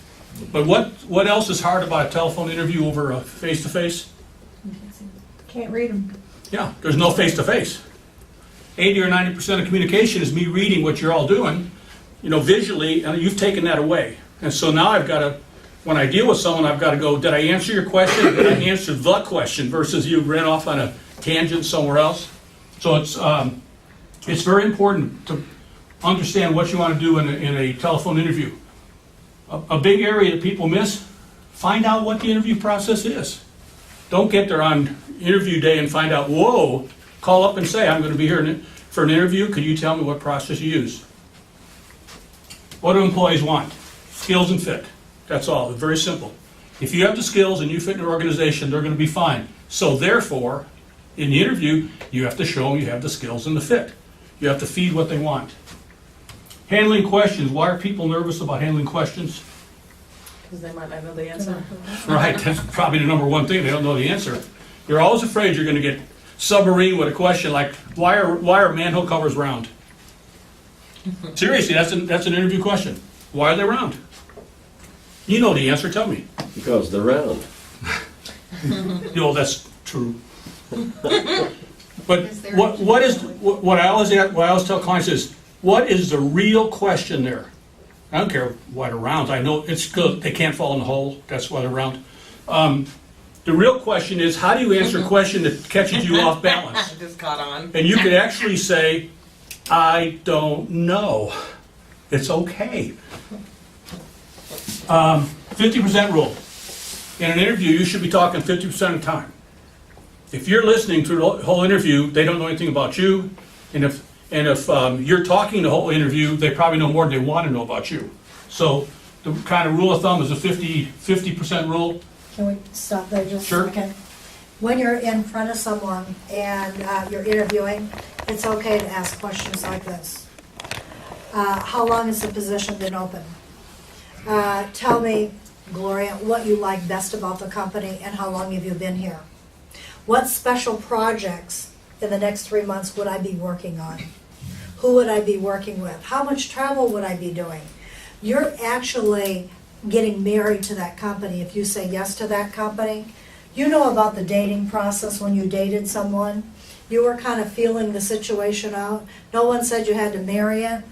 But what else is hard about a telephone interview over a face-to-face? Can't read them. Yeah, there's no face-to-face. 80 or 90% of communication is me reading what you're all doing, visually, and you've taken that away. And so now I've got to, when I deal with someone, I've got to go, did I answer your question? Did I answer the question versus you ran off on a tangent somewhere else? So it's very important to understand what you want to do in a telephone interview. A big area that people miss, find out what the interview process is. Don't get there on interview day and find out, whoa, call up and say, I'm going to be here for an interview. Could you tell me what process you use? What do employees want? Skills and fit. That's all. It's very simple. If you have the skills and you fit in an organization, they're going to be fine. So therefore, in the interview, you have to show them you have the skills and the fit. You have to feed what they want. Handling questions. Why are people nervous about handling questions? Because they might not know the answer. Right, that's probably the number one thing. They don't know the answer. You're always afraid you're going to get submarine with a question like, why are manhole covers round? Seriously, that's an interview question. Why are they round? You know the answer, tell me. Because they're round. That's true. But what I always tell clients is, what is the real question there? I don't care why they're round. I know it's good. They can't fall in the hole. That's why they're round. The real question is, how do you answer a question that catches you off balance? Just caught on. And you could actually say, I don't know. It's okay. 50% rule. In an interview, you should be talking 50% of the time. If you're listening through the whole interview, they don't know anything about you. And if you're talking the whole interview, they probably know more than they want to know about you. So the kind of rule of thumb is a 50% rule. Can we stop there just Sure. a second? When you're in front of someone and you're interviewing, it's okay to ask questions like this. How long has the position been open? Tell me, Gloria, what you like best about the company and how long have you been here? What special projects in the next 3 months would I be working on? Who would I be working with? How much travel would I be doing? You're actually getting married to that company if you say yes to that company. You know about the dating process when you dated someone. You were kind of feeling the situation out. No one said you had to marry it.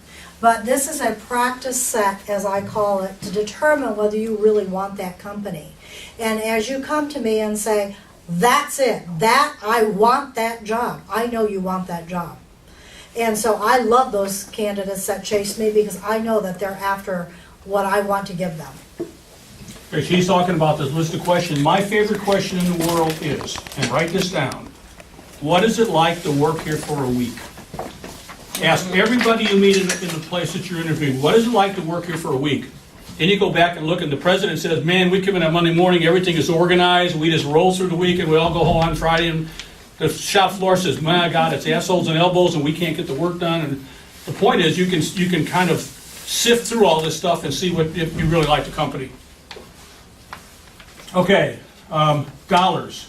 But this is a practice set, as I call it, to determine whether you really want that company. And as you come to me and say, that's it, I want that job. I know you want that job. And so I love those candidates that chase me because I know that they're after what I want to give them. Okay, she's talking about this list of questions. My favorite question in the world is, and write this down, what is it like to work here for a week? Ask everybody you meet in the place that you're interviewing, what is it like to work here for a week? Then you go back and look, and the president says, man, we come in on Monday morning, everything is organized, we just roll through the week, and we all go home on Friday, and the shop floor says, my God, it's assholes and elbows, and we can't get the work done. And the point is, you can kind of sift through all this stuff and see if you really like the company. Okay, dollars.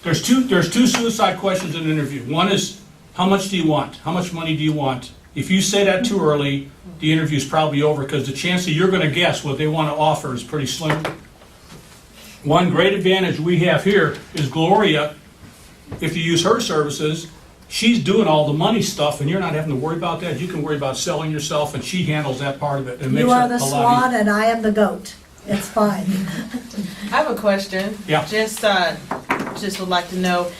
There's two suicide questions in an interview. One is, how much do you want? How much money do you want? If you say that too early, the interview's probably over, because the chance that you're gonna guess what they wanna offer is pretty slim. One great advantage we have here is Gloria. If you use her services, she's doing all the money stuff, and you're not having to worry about that. You can worry about selling yourself, and she handles that part of it. It makes You are it the a lot swan easier. and I am the goat. It's fine. I have a question. Yeah. Just would like to know,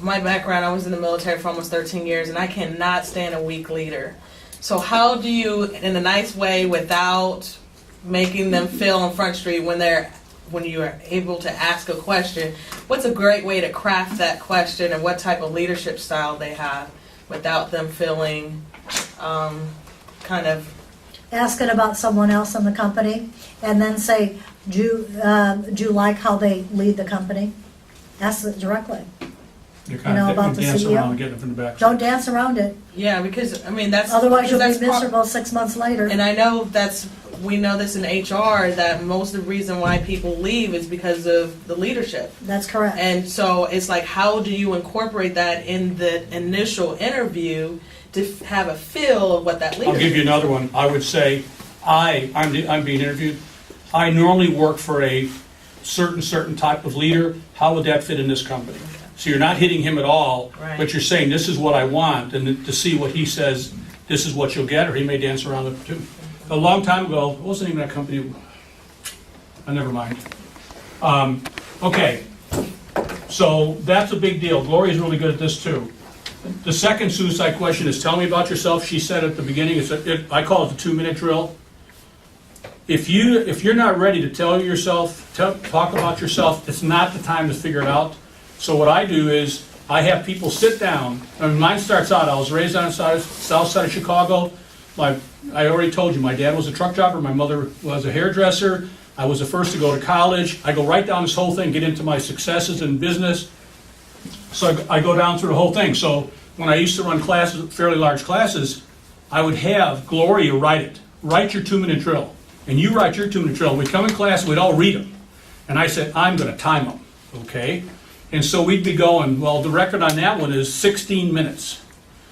my background, I was in the military for almost 13 years, and I cannot stand a weak leader. So how do you, in a nice way, without making them feel on Front Street when you are able to ask a question, what's a great way to craft that question, and what type of leadership style they have without them feeling kind of... Ask it about someone else in the company, and then say, do you like how they lead the company? Ask it directly. You're kind of about the dancing CEO? around and getting it from the back. Don't dance around it, Yeah, because, that's... otherwise you'll be that's part- miserable 6 months later. And I know we know this in HR, that most of the reason why people leave is because of the leadership. That's correct. And so it's like, how do you incorporate that in the initial interview to have a feel of what that leadership I'll give you another one. I would say, I'm being interviewed. I normally work for a certain type of leader. How would that fit in this company? So you're not hitting him at all, Right. but you're saying, this is what I want, and to see what he says, this is what you'll get, or he may dance around it too. A long time ago, what was the name of that company? Never mind. Okay, so that's a big deal. Gloria's really good at this too. The second suicide question is, tell me about yourself. She said at the beginning, I call it the 2-minute drill. If you're not ready to tell yourself, talk about yourself, it's not the time to figure it out. So what I do is, I have people sit down. I mean, mine starts out, I was raised on the south side of Chicago. I already told you, my dad was a truck driver, my mother was a hairdresser, I was the first to go to college. I go right down this whole thing, get into my successes in business. So I go down through the whole thing. So when I used to run classes, fairly large classes, I would have Gloria write it. Write your 2-minute drill. And you write your 2-minute drill. We'd come in class, we'd all read them. And I said, I'm going to time them, okay? And so we'd be going, well, the record on that one is 16 minutes.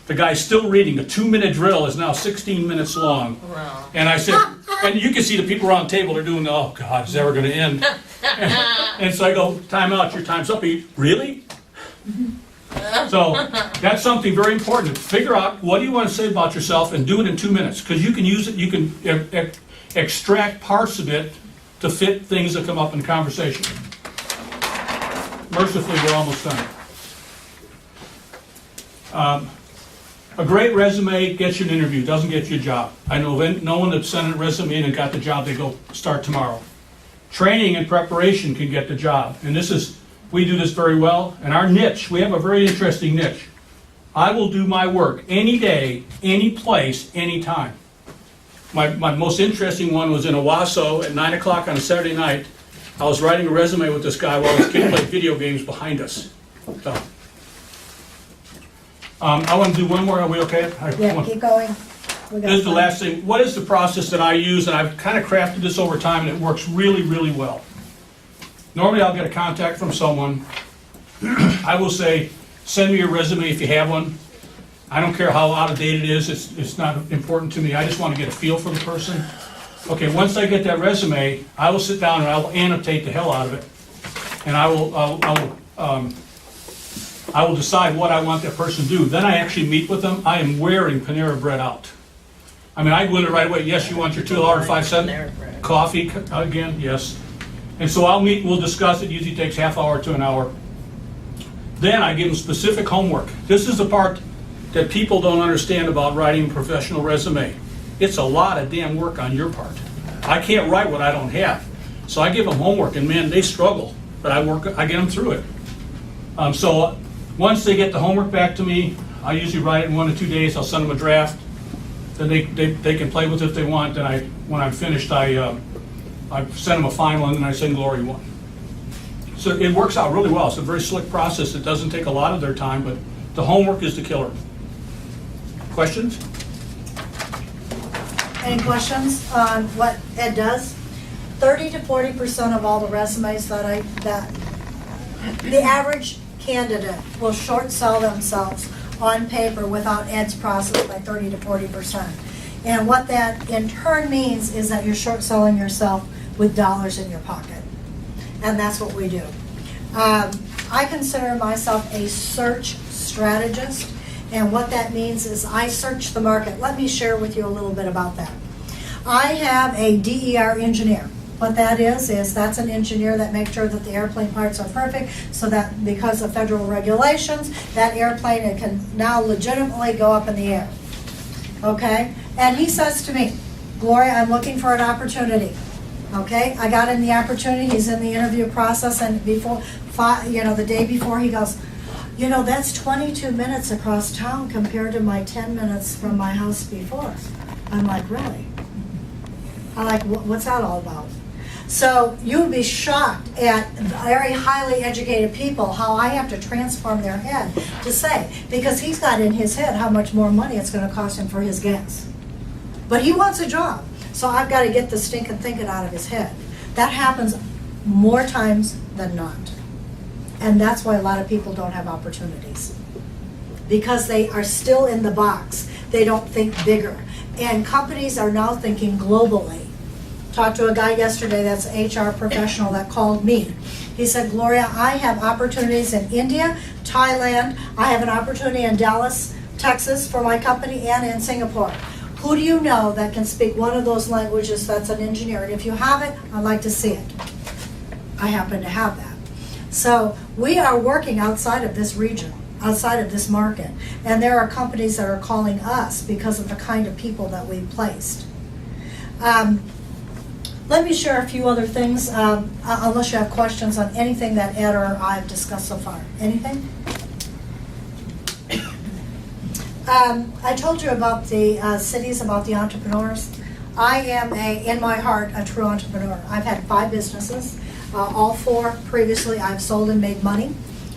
The guy's still reading. A 2-minute drill is now 16 minutes long. Wow. And I said, and you can see the people around the table are doing, oh God, is that ever going to end? And so I go, time out, your time's up. Really? So that's something very important. Figure out what do you want to say about yourself and do it in 2 minutes. Because you can use it, you can extract parts of it to fit things that come up in conversation. Mercifully, we're almost done. A great resume gets you an interview, doesn't get you a job. I know no one that sent a resume in and got the job, they go start tomorrow. Training and preparation can get the job. And we do this very well. And our niche, we have a very interesting niche. I will do my work any day, any place, any time. My most interesting one was in Owasso at 9 o'clock on a Saturday night. I was writing a resume with this guy while his kid played video games behind us. So, I want to do one more. Are we okay? Yeah, keep going. This is the last thing. What is the process that I use? And I've kind of crafted this over time, and it works really, really well. Normally, I'll get a contact from someone. I will say, send me your resume if you have one. I don't care how out of date it is. It's not important to me. I just want to get a feel for the person. Okay, once I get that resume, I will sit down and I will annotate the hell out of it. And I will decide what I want that person to do. Then I actually meet with them. I am wearing Panera Bread out. I mean, I go in it right away. Yes, you want your $2.05 coffee again? Yes. And so I'll meet, we'll discuss it. Usually takes half hour to an hour. Then I give them specific homework. This is the part that people don't understand about writing a professional resume. It's a lot of damn work on your part. I can't write what I don't have. So I give them homework, and man, they struggle. But I get them through it. So once they get the homework back to me, I usually write it in 1 to 2 days. I'll send them a draft. Then they can play with it if they want. Then when I'm finished, I send them a final, and then I send Gloria one. So it works out really well. It's a very slick process. It doesn't take a lot of their time, but the homework is the killer. Questions? Any questions on what Ed does? 30 to 40% of all the resumes that the average candidate will short sell themselves on paper without Ed's process by 30 to 40%. And what that in turn means is that you're short selling yourself with dollars in your pocket. And that's what we do. I consider myself a search strategist, and what that means is I search the market. Let me share with you a little bit about that. I have a DER engineer. What that is that's an engineer that makes sure that the airplane parts are perfect, so that because of federal regulations, that airplane, it can now legitimately go up in the air. Okay? And he says to me, Gloria, I'm looking for an opportunity. Okay? I got him the opportunity. He's in the interview process, and the day before, he goes, that's 22 minutes across town compared to my 10 minutes from my house before. I'm like, really? I'm like, what's that all about? So you would be shocked at very highly educated people how I have to transform their head to say, because he's got in his head how much more money it's going to cost him for his gas. But he wants a job, so I've got to get the stinking thinking out of his head. That happens more times than not. And that's why a lot of people don't have opportunities. Because they are still in the box. They don't think bigger. And companies are now thinking globally. Talked to a guy yesterday that's an HR professional that called me. He said, Gloria, I have opportunities in India, Thailand. I have an opportunity in Dallas, Texas for my company, and in Singapore. Who do you know that can speak one of those languages that's an engineer? And if you have it, I'd like to see it. I happen to have that. So we are working outside of this region, outside of this market. And there are companies that are calling us because of the kind of people that we've placed. Let me share a few other things, unless you have questions on anything that Ed or I have discussed so far. Anything? I told you about the cities, about the entrepreneurs. I am, in my heart, a true entrepreneur. I've had 5 businesses. All 4 previously I've sold and made money.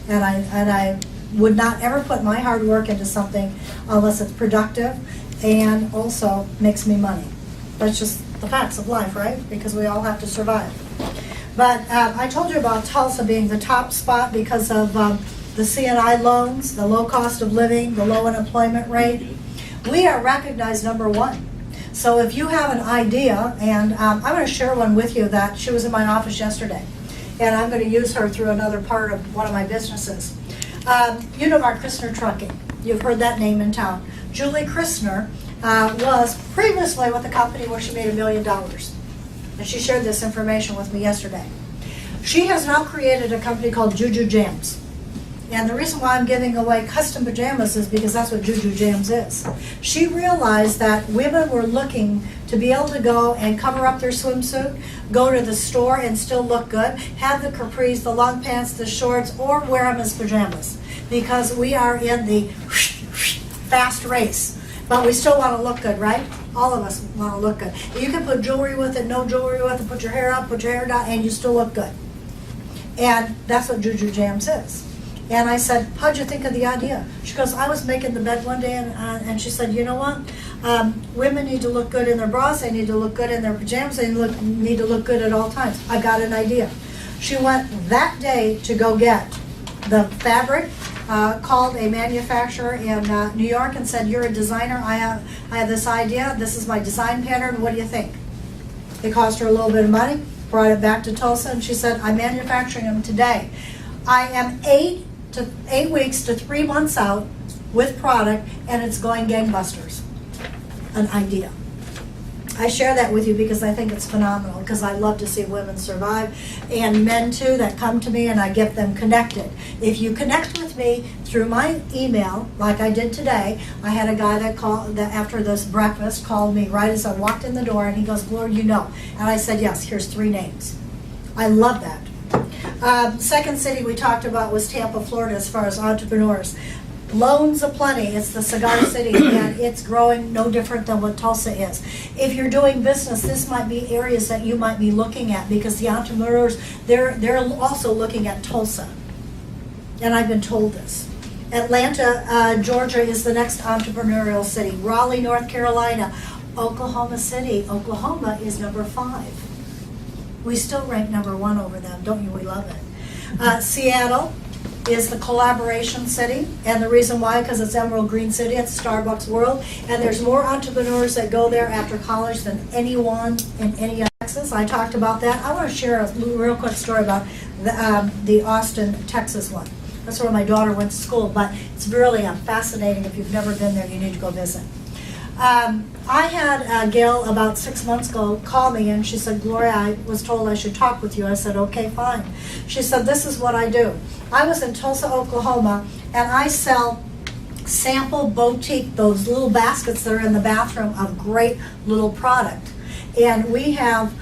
And I would not ever put my hard work into something unless it's productive and also makes me money. That's just the facts of life, right? Because we all have to survive. But I told you about Tulsa being the top spot because of the C&I loans, the low cost of living, the low unemployment rate. We are recognized #1. So if you have an idea, and I'm going to share one with you that she was in my office yesterday, and I'm going to use her through another part of one of my businesses. You know about Christner Trucking. You've heard that name in town. Julie Christner was previously with a company where she made $1 million. And she shared this information with me yesterday. She has now created a company called Juju Jams. And the reason why I'm giving away custom pajamas is because that's what Juju Jams is. She realized that women were looking to be able to go and cover up their swimsuit, go to the store and still look good, have the capris, the long pants, the shorts, or wear them as pajamas. Because we are in the fast race. But we still want to look good, right? All of us want to look good. You can put jewelry with it, no jewelry with it, put your hair up, put your hair down, and you still look good. And that's what Juju Jams is. And I said, how'd you think of the idea? She goes, I was making the bed one day, and she said, you know what? Women need to look good in their bras, they need to look good in their pajamas, they need to look good at all times. I got an idea. She went that day to go get the fabric, called a manufacturer in New York and said, you're a designer, I have this idea, this is my design pattern, what do you think? It cost her a little bit of money, brought it back to Tulsa, and she said, I'm manufacturing them today. I am 8 weeks to 3 months out with product, and it's going gangbusters. An idea. I share that with you because I think it's phenomenal, because I love to see women survive, and men too that come to me, and I get them connected. If you connect with me through my email, like I did today, I had a guy that called, that after this breakfast called me right as I walked in the door, and he goes, Gloria, you know. And I said, yes, here's 3 names. I love that. Second city we talked about was Tampa, Florida, as far as entrepreneurs. Loans aplenty. It's the cigar city, and it's growing no different than what Tulsa is. If you're doing business, this might be areas that you might be looking at, because the entrepreneurs, they're also looking at Tulsa. And I've been told this. Atlanta, Georgia is the next entrepreneurial city. Raleigh, North Carolina. Oklahoma City, Oklahoma is #5. We still rank #1 over them, don't you? We love it. Seattle, is the collaboration city, and the reason why, because it's Emerald Green City, it's Starbucks world, and there's more entrepreneurs that go there after college than anyone in any other Texas. I talked about that. I want to share a real quick story about the Austin, Texas one. That's where my daughter went to school, but it's really fascinating. If you've never been there, you need to go visit. I had Gail about 6 months ago call me, and she said, Gloria, I was told I should talk with you. I said, okay, fine. She said, this is what I do. I was in Tulsa, Oklahoma, and I sell sample boutique, those little baskets that are in the bathroom of great little product. And we have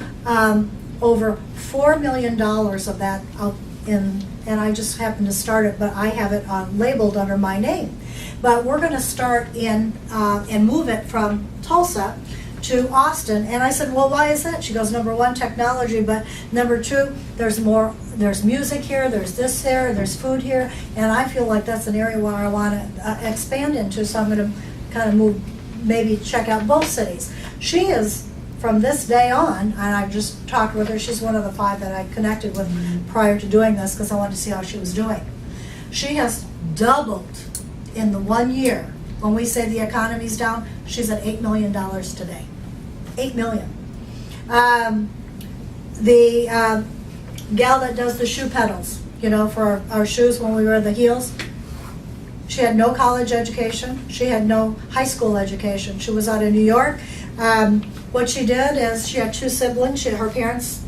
over $4 million of that out in, and I just happened to start it, but I have it labeled under my name. But we're going to start in and move it from Tulsa to Austin. And I said, well, why is that? She goes, number one, technology, but number two, there's music here, there's this there, there's food here, and I feel like that's an area where I want to expand into, so I'm going to kind of move, maybe check out both cities. She is, from this day on, and I just talked with her, she's one of the 5 that I connected with prior to doing this because I wanted to see how she was doing. She has doubled in the 1 year. When we say the economy's down, she's at $8 million today. $8 million. The gal that does the shoe pedals, you know, for our shoes when we wear the heels, she had no college education. She had no high school education. She was out of New York. What she did is she had 2 siblings. Her parents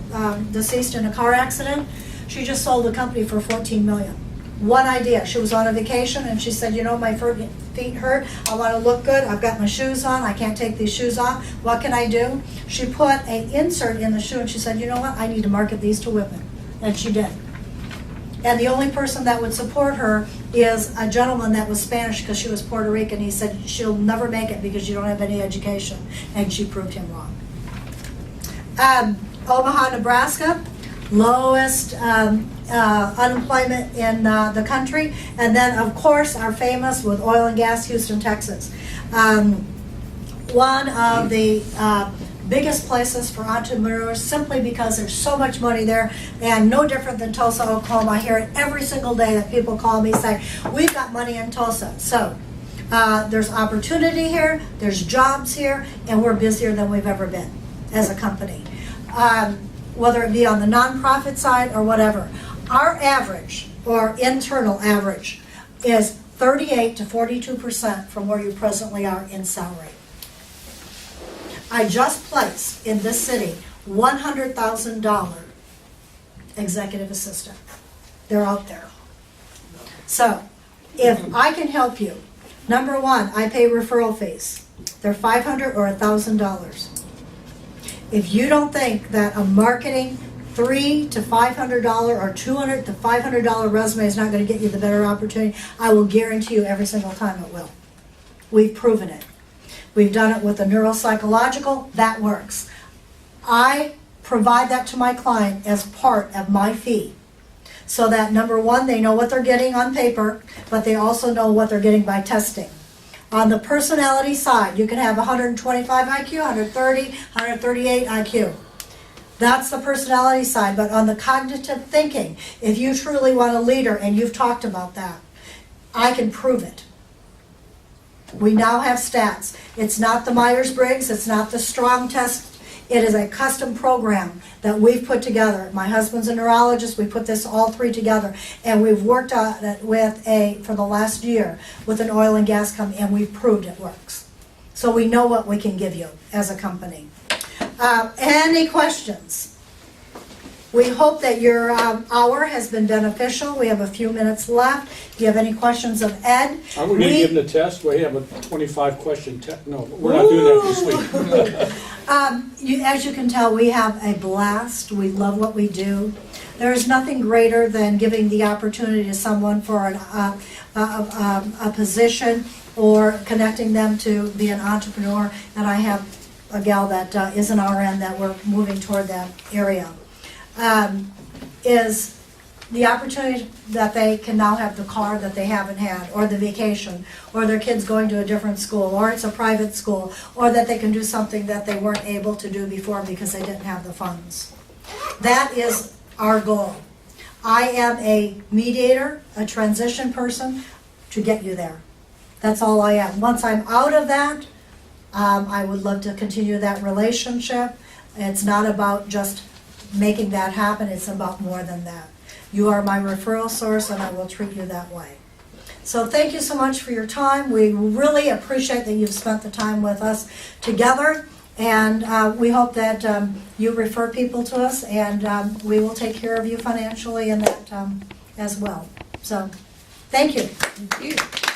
deceased in a car accident. She just sold the company for $14 million. One idea. She was on a vacation and she said, you know, my feet hurt. I want to look good. I've got my shoes on. I can't take these shoes off. What can I do? She put an insert in the shoe and she said, you know what? I need to market these to women. And she did. And the only person that would support her is a gentleman that was Spanish because she was Puerto Rican. He said, she'll never make it because you don't have any education. And she proved him wrong. Omaha, Nebraska, lowest unemployment in the country. And then, of course, our famous with oil and gas, Houston, Texas. One of the biggest places for entrepreneurs simply because there's so much money there, and no different than Tulsa, Oklahoma. I hear it every single day that people call me say, we've got money in Tulsa. So there's opportunity here, there's jobs here, and we're busier than we've ever been as a company. Whether it be on the nonprofit side or whatever. Our average, or internal average, is 38 to 42% from where you presently are in salary. I just placed in this city $100,000 executive assistant. They're out there. So, if I can help you, number one, I pay referral fees. They're $500 or $1,000. If you don't think that a marketing $300 to $500 or $200 to $500 resume is not going to get you the better opportunity, I will guarantee you every single time it will. We've proven it. We've done it with the neuropsychological, that works. I provide that to my client as part of my fee. So that number one, they know what they're getting on paper, but they also know what they're getting by testing. On the personality side, you can have 125 IQ, 130, 138 IQ. That's the personality side, but on the cognitive thinking, if you truly want a leader, and you've talked about that, I can prove it. We now have stats. It's not the Myers-Briggs, it's not the Strong test. It is a custom program that we've put together. My husband's a neurologist. We put this all 3 together, and we've worked on it for the last year with an oil and gas company, and we've proved it works. So we know what we can give you as a company. Any questions? We hope that your hour has been beneficial. We have a few minutes left. Do you have any questions of Ed? Are we going to give him the test? We have a 25-question test. No, we're not doing that this week. As you can tell, we have a blast. We love what we do. There is nothing greater than giving the opportunity to someone for a position or connecting them to be an entrepreneur. And I have a gal that is an RN that we're moving toward that area. Is the opportunity that they can now have the car that they haven't had, or the vacation, or their kids going to a different school, or it's a private school, or that they can do something that they weren't able to do before because they didn't have the funds. That is our goal. I am a mediator, a transition person to get you there. That's all I am. Once I'm out of that, I would love to continue that relationship. It's not about just making that happen, it's about more than that. You are my referral source and I will treat you that way. So thank you so much for your time. We really appreciate that you've spent the time with us together. And we hope that you refer people to us, and we will take care of you financially in that as well. So, thank you. Thank you.